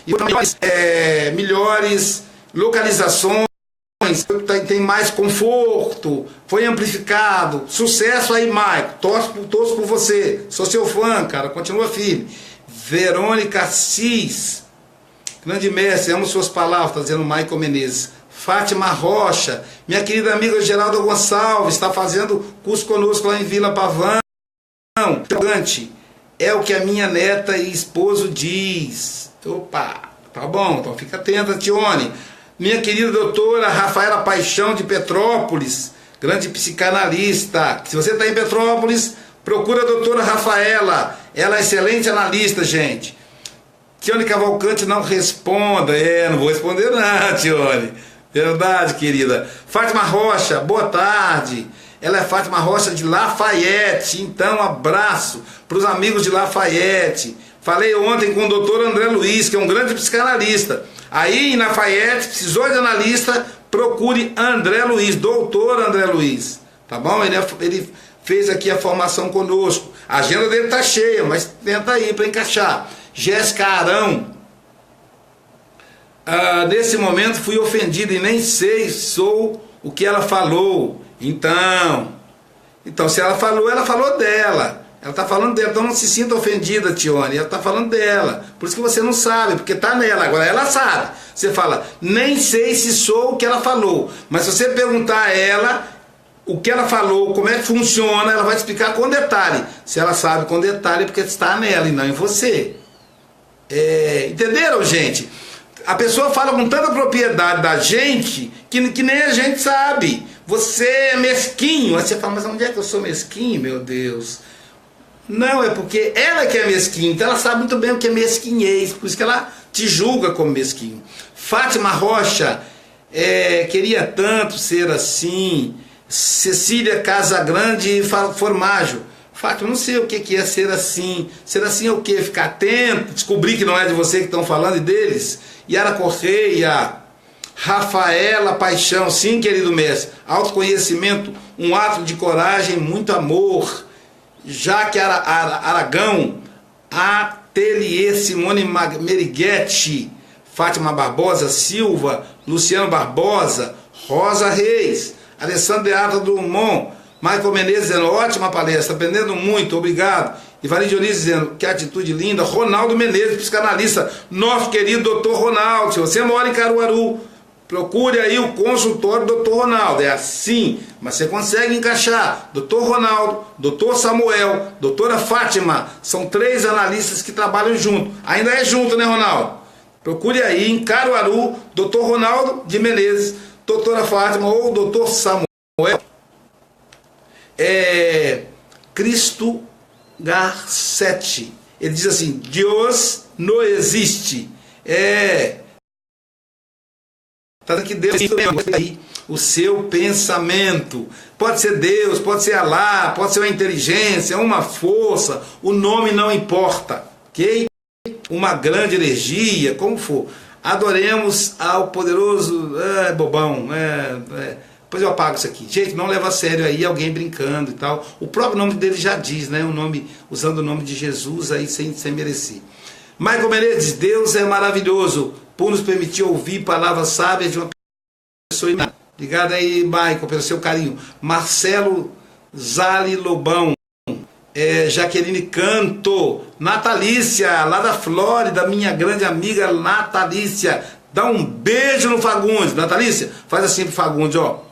E melhores localizações, tem mais conforto, foi amplificado. Sucesso aí, Maico. Torço por você. Sou seu fã, cara. Continua firme. Verônica Assis, grande mestre, amo suas palavras, está dizendo Michael Menezes. Fátima Rocha, minha querida amiga Geralda Gonçalves, está fazendo curso conosco lá em Vila Pavão. É o que a minha neta e esposo diz. Opa, tá bom, então fica atenta, Tione. Minha querida doutora Rafaela Paixão de Petrópolis, grande psicanalista. Se você está em Petrópolis, procura a doutora Rafaela. Ela é excelente analista, gente. Tione Cavalcante, não responda. Não vou responder não, Tione. Verdade, querida. Fátima Rocha, boa tarde. Ela é Fátima Rocha de Lafayette. Então, abraço para os amigos de Lafayette. Falei ontem com o doutor André Luiz, que é um grande psicanalista. Aí em Lafayette, precisou de analista, procure André Luiz, doutor André Luiz. tá bom? Ele fez aqui a formação conosco. A agenda dele tá cheia, mas tenta aí para encaixar. Jéssica Arão. Nesse momento fui ofendido e nem sei sou o que ela falou. Então se ela falou dela. Ela está falando dela, então não se sinta ofendida, Tione. Ela está falando dela. Por isso que você não sabe, porque está nela. Agora ela sabe. Você fala, nem sei se sou o que ela falou. Mas se você perguntar a ela o que ela falou, como é que funciona, ela vai te explicar com detalhe. Se ela sabe com detalhe, é porque está nela e não em você. Entenderam, gente? A pessoa fala com tanta propriedade da gente que nem a gente sabe. Você é mesquinho. Aí você fala, mas onde é que eu sou mesquinho, meu Deus? Não, é porque ela que é mesquinha, então ela sabe muito bem o que é mesquinhez, por isso que ela te julga como mesquinho. Fátima Rocha, queria tanto ser assim. Cecília Casagrande Formaggio, Fátima, não sei o que é ser assim. Ser assim é o que? Ficar atento, descobrir que não é de você que estão falando e deles. Yara Correia, Rafaela Paixão, sim, querido mestre, autoconhecimento, um ato de coragem, muito amor. Jaque Aragão, Ateliê Simone Meriguete, Fátima Barbosa Silva, Luciano Barbosa, Rosa Reis, Alessandro Beata Drummond, Michael Menezes dizendo, ótima palestra, aprendendo muito, obrigado. Ivari Dionísio dizendo, que atitude linda. Ronaldo Menezes, psicanalista, nosso querido doutor Ronaldo, se você mora em Caruaru, procure aí o consultório do Dr. Ronaldo, é assim, mas você consegue encaixar. Dr. Ronaldo, Dr. Samuel, doutora Fátima, são 3 analistas que trabalham junto. Ainda é junto, né, Ronaldo? Procure aí em Caruaru, Dr. Ronaldo de Menezes, doutora Fátima ou Dr. Samuel. Cristo Garcetti, ele diz assim, Deus não existe. Que Deus aí o seu pensamento. Pode ser Deus, pode ser Alá, pode ser uma inteligência, uma força, o nome não importa, ok? Uma grande energia, como for. Adoremos ao poderoso. Bobão. Depois eu apago isso aqui. Gente, não leva a sério aí alguém brincando e tal. O próprio nome dele já diz, né? O nome, usando o nome de Jesus aí sem merecer. Michael Menezes, Deus é maravilhoso por nos permitir ouvir palavras sábias de uma pessoa. Obrigado aí, Michael, pelo seu carinho. Marcelo Zali Lobão, Jaqueline Canto, Natalícia, lá da Flórida, minha grande amiga Natalícia. Dá um beijo no Fagundes. Natalícia, faz assim pro Fagundes, ó.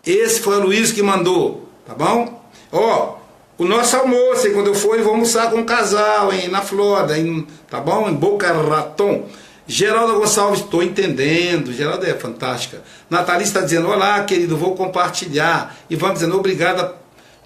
Esse foi o Luiz que mandou, tá bom? Ó, o nosso almoço, quando eu for, eu vou almoçar com um casal, na Flórida, tá bom? Em Boca Raton. Geralda Gonçalves, estou entendendo. Geralda é fantástica. Natalícia está dizendo, olá, querido, vou compartilhar. E vamos dizendo, obrigada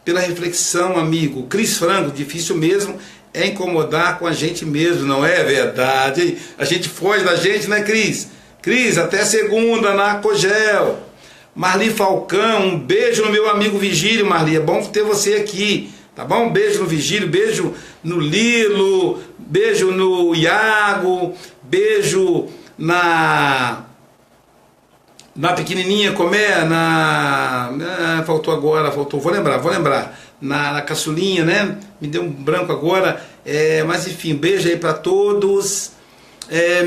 pela reflexão, amigo. Cris Franco, difícil mesmo é incomodar com a gente mesmo, não é verdade? A gente foge da gente, né, Cris? Cris, até segunda na Cogel. Marli Falcão, um beijo no meu amigo Vigílio, Marli, é bom ter você aqui, tá bom? Um beijo no Vigílio, beijo no Lilo, beijo no Iago, beijo na pequenininha, como é? Faltou agora, vou lembrar, na caçulinha, né? Me deu um branco agora, mas enfim, beijo aí para todos.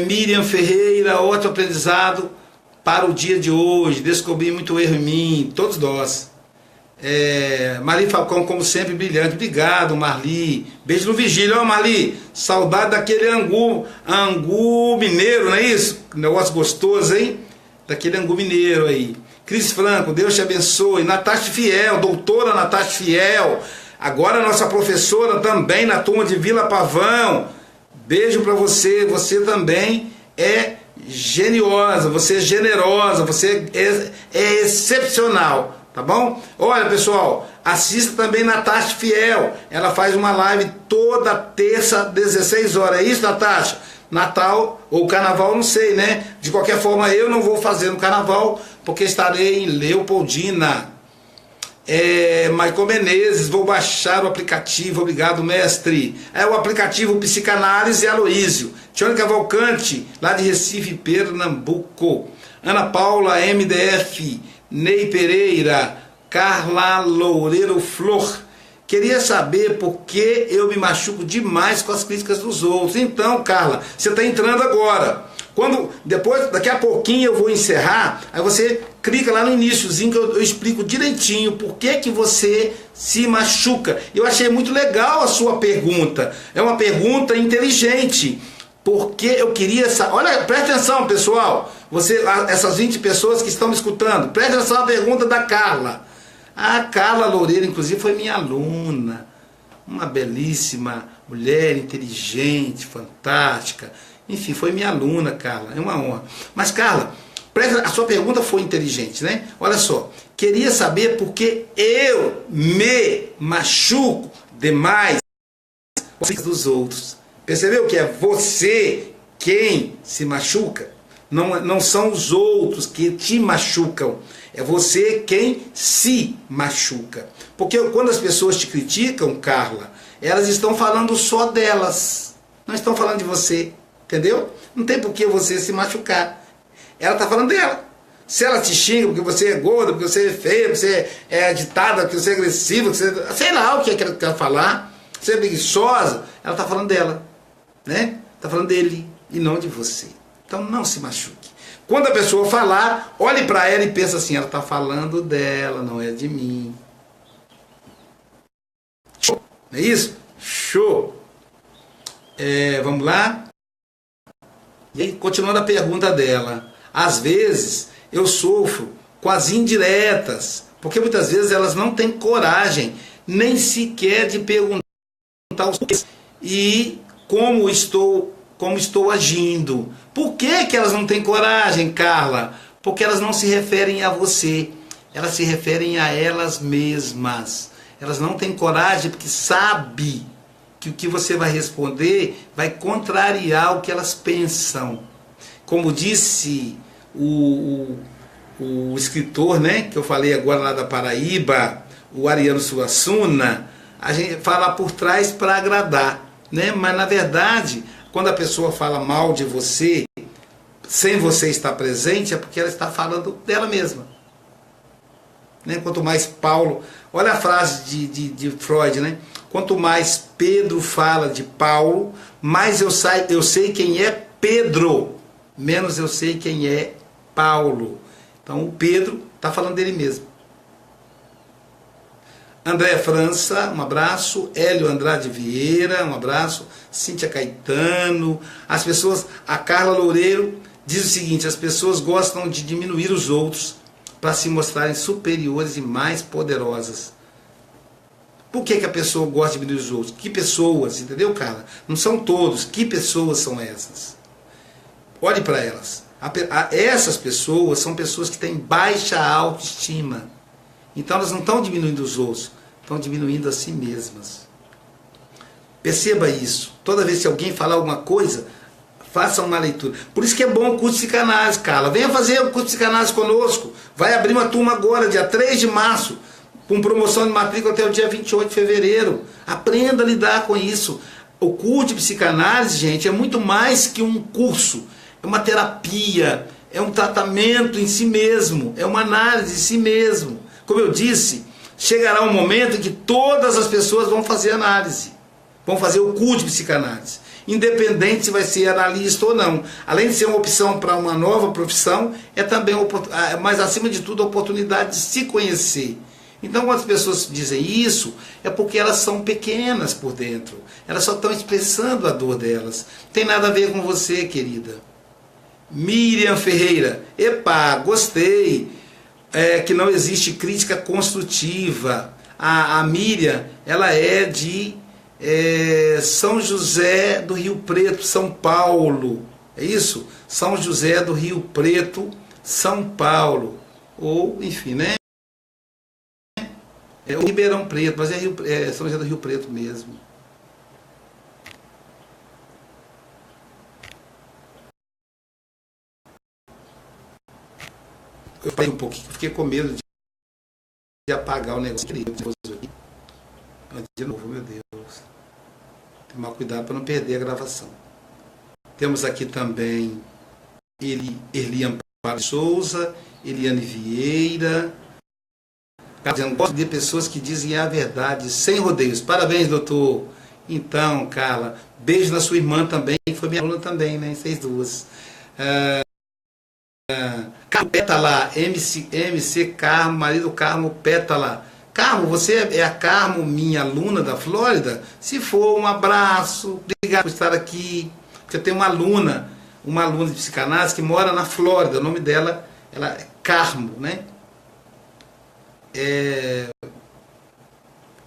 Miriam Ferreira, ótimo aprendizado para o dia de hoje, descobri muito erro em mim, todos nós. Marli Falcão, como sempre, brilhante, obrigado, Marli. Beijo no Vigílio, ó, Marli, saudade daquele angu mineiro, não é isso? Negócio gostoso, hein? Daquele angu mineiro aí. Cris Franco, Deus te abençoe. Natasha Fiel, doutora Natasha Fiel, agora nossa professora também na turma de Vila Pavão. Beijo para você, você também é geniosa, você é generosa, você é excepcional, tá bom? Olha, pessoal, assista também Natasha Fiel, ela faz uma live toda terça, 16 horas, é isso, Natasha? Natal ou Carnaval, não sei, né? De qualquer forma, eu não vou fazer no Carnaval, porque estarei em Leopoldina. Michael Menezes, vou baixar o aplicativo, obrigado, mestre. O aplicativo Psicanálise Aloísio. Tione Cavalcante, lá de Recife, Pernambuco. Ana Paula, MDF. Ney Pereira, Carla Loureiro Flor. Queria saber por que eu me machuco demais com as críticas dos outros. Então, Carla, você está entrando agora. Daqui a pouquinho eu vou encerrar, aí você clica lá no iniciozinho que eu explico direitinho por que você se machuca. Eu achei muito legal a sua pergunta. É uma pergunta inteligente. Porque eu queria... Olha, presta atenção, pessoal. Essas 20 pessoas que estão me escutando, presta atenção na pergunta da Carla. A Carla Loureiro, inclusive, foi minha aluna. Uma belíssima mulher, inteligente, fantástica. Enfim, foi minha aluna, Carla. É uma honra. Mas, Carla, a sua pergunta foi inteligente, né? Olha só. Queria saber por que eu me machuco demais com as dos outros. Percebeu que é você quem se machuca? Não são os outros que te machucam. É você quem se machuca. Porque quando as pessoas te criticam, Carla, elas estão falando só delas. Não estão falando de você. Entendeu? Não tem por que você se machucar. Ela está falando dela. Se ela te xinga porque você é gorda, porque você é feia, porque você é agitada, porque você é agressiva, porque você... sei lá o que é que ela quer falar, você é preguiçosa, ela está falando dela. Né? Está falando dele e não de você. Então não se machuque. Quando a pessoa falar, olhe para ela e pensa assim, ela está falando dela, não é de mim. Show. Não é isso? Show. Vamos lá? E aí, continuando a pergunta dela. Às vezes eu sofro com as indiretas, porque muitas vezes elas não têm coragem nem sequer de perguntar os porquês. E como estou agindo. Por que elas não têm coragem, Carla? Porque elas não se referem a você. Elas se referem a elas mesmas. Elas não têm coragem porque sabe que o que você vai responder vai contrariar o que elas pensam. Como disse o escritor, né, que eu falei agora lá da Paraíba, o Ariano Suassuna, a gente fala por trás para agradar. Né? Mas na verdade, quando a pessoa fala mal de você, sem você estar presente, é porque ela está falando dela mesma. Né? Quanto mais Paulo... Olha a frase de Freud, né? Quanto mais Pedro fala de Paulo, mais eu sei quem é Pedro, menos eu sei quem é Paulo. Então o Pedro está falando dele mesmo. André França, um abraço. Hélio Andrade Vieira, um abraço. Cíntia Caetano. As pessoas, a Carla Loureiro diz o seguinte: as pessoas gostam de diminuir os outros para se mostrarem superiores e mais poderosas. Por que a pessoa gosta de diminuir os outros? Que pessoas, entendeu, Carla? Não são todos. Que pessoas são essas? Olhe para elas. Essas pessoas são pessoas que têm baixa autoestima. Então elas não estão diminuindo os outros, estão diminuindo a si mesmas. Perceba isso. Toda vez que alguém falar alguma coisa, faça uma leitura. Por isso que é bom o curso de psicanálise, Carla. Venha fazer o curso de psicanálise conosco. Vai abrir uma turma agora, dia 3 de março, com promoção de matrícula até o dia 28 de fevereiro. Aprenda a lidar com isso. O curso de psicanálise, gente, é muito mais que um curso. É uma terapia, é um tratamento em si mesmo, é uma análise em si mesmo. Como eu disse, chegará um momento em que todas as pessoas vão fazer análise. Vão fazer o curso de psicanálise. Independente se vai ser analista ou não. Além de ser uma opção para uma nova profissão, é também, mas acima de tudo, a oportunidade de se conhecer. Então, quando as pessoas dizem isso, é porque elas são pequenas por dentro. Elas só estão expressando a dor delas. Não tem nada a ver com você, querida. Miriam Ferreira. Epa, gostei. Que não existe crítica construtiva. A Miriam, ela é de São José do Rio Preto, São Paulo. É isso? São José do Rio Preto, São Paulo. Ou, enfim, né? É o Ribeirão Preto, mas é São José do Rio Preto mesmo. Eu falei um pouquinho, fiquei com medo de apagar o negócio. De novo, meu Deus. Tem que tomar cuidado para não perder a gravação. Temos aqui também Erli Amparo de Souza, Eliane Vieira, Gosto de pessoas que dizem a verdade, sem rodeios. Parabéns, doutor. Então, Carla, beijo na sua irmã também, que foi minha aluna também, né? Vocês duas. Carmo Pétala, MC Carmo, marido Carmo Pétala. Carmo, você é a Carmo, minha aluna da Flórida? Se for, um abraço, obrigado por estar aqui. Porque eu tenho uma aluna de psicanálise que mora na Flórida, o nome dela ela é Carmo, né?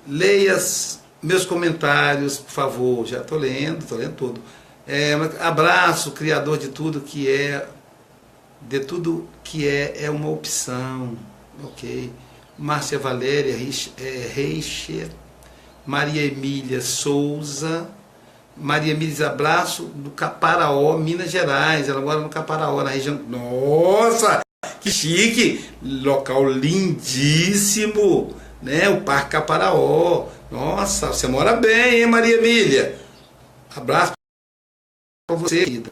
Leia meus comentários, por favor, já estou lendo tudo. Abraço, criador de tudo que é, é uma opção, ok? Márcia Valéria Reicher, Maria Emília Souza, Maria Emília, abraço do Caparaó, Minas Gerais, ela mora no Caparaó, na região, nossa, que chique, local lindíssimo, né, o Parque Caparaó, nossa, você mora bem, hein, Maria Emília, abraço para você, querida.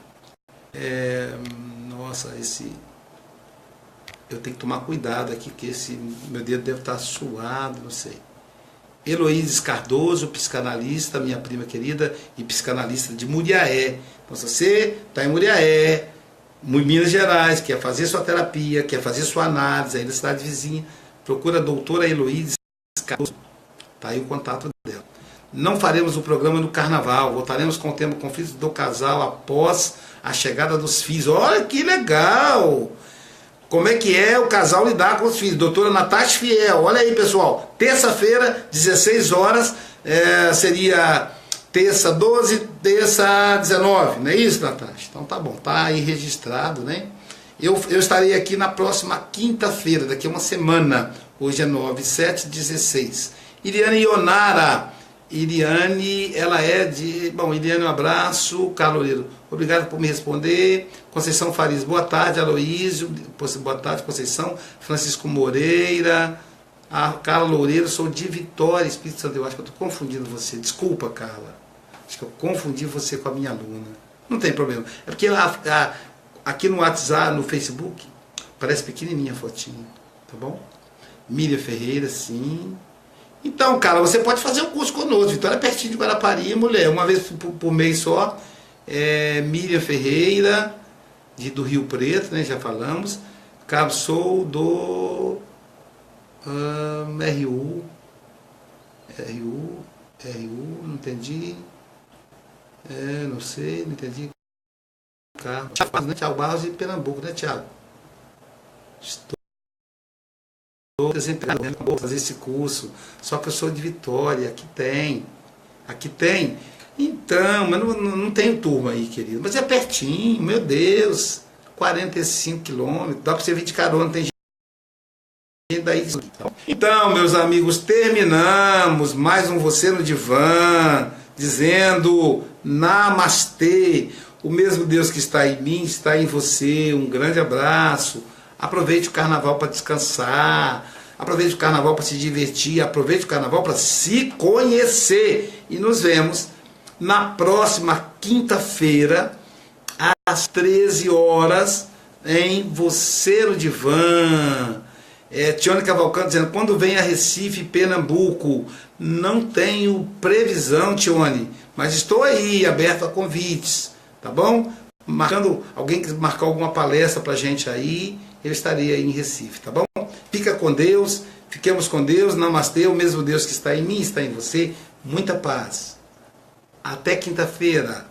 Nossa, eu tenho que tomar cuidado aqui, porque meu dedo deve estar suado, não sei. Heloísa Cardoso, psicanalista, minha prima querida, e psicanalista de Muriaé. Então, se você está em Muriaé, Minas Gerais, quer fazer sua terapia, quer fazer sua análise aí na cidade vizinha, procura a doutora Heloísa Cardoso. Está aí o contato dela. Não faremos o programa no carnaval, voltaremos com o tema conflitos do casal após a chegada dos filhos. Olha que legal! Como é que é o casal lidar com os filhos? Doutora Natasha Fiel, olha aí, pessoal. Terça-feira, 16 horas, seria terça 12, terça 19, não é isso, Natasha? Então tá bom, tá aí registrado, né? Eu estarei aqui na próxima quinta-feira, daqui a uma semana. Hoje é 9, 7, 16. Iriane Ionara. Iriane, ela é de... Bom, Iriane, um abraço. Carlos Loureiro, obrigado por me responder. Conceição Farias, boa tarde. Aloísio, boa tarde, Conceição. Francisco Moreira. Carla Loureiro, sou de Vitória, Espírito Santo. Eu acho que eu estou confundindo você. Desculpa, Carla. Acho que eu confundi você com a minha aluna. Não tem problema. É porque aqui no WhatsApp, no Facebook, parece pequenininha a fotinha. Tá bom? Miriam Ferreira, sim. Então, cara, você pode fazer um curso conosco. Vitória é pertinho de Guarapari, mulher. Uma vez por mês só. Miriam Ferreira, do Rio Preto, né? Já falamos. Sou do RU, não entendi. Não sei, não entendi. Thiago Barros de Pernambuco, né, Thiago? Estou desempregado, vou fazer esse curso, só que eu sou de Vitória, aqui tem, então, mas não tenho turma aí, querido, mas é pertinho, meu Deus, 45 quilômetros, dá para você vir de carona, tem gente daí. Então, meus amigos, terminamos mais um Você no Divã, dizendo namastê, o mesmo Deus que está em mim, está em você, um grande abraço. Aproveite o carnaval para descansar, aproveite o carnaval para se divertir, aproveite o carnaval para se conhecer. E nos vemos na próxima quinta-feira, às 13 horas, em Você no Divã. Tione Cavalcante dizendo, quando vem a Recife, Pernambuco? Não tenho previsão, Tione, mas estou aí, aberto a convites, tá bom? Alguém que marcar alguma palestra pra gente aí, eu estarei aí em Recife, tá bom? Fica com Deus, fiquemos com Deus, namastê, o mesmo Deus que está em mim está em você, muita paz. Até quinta-feira.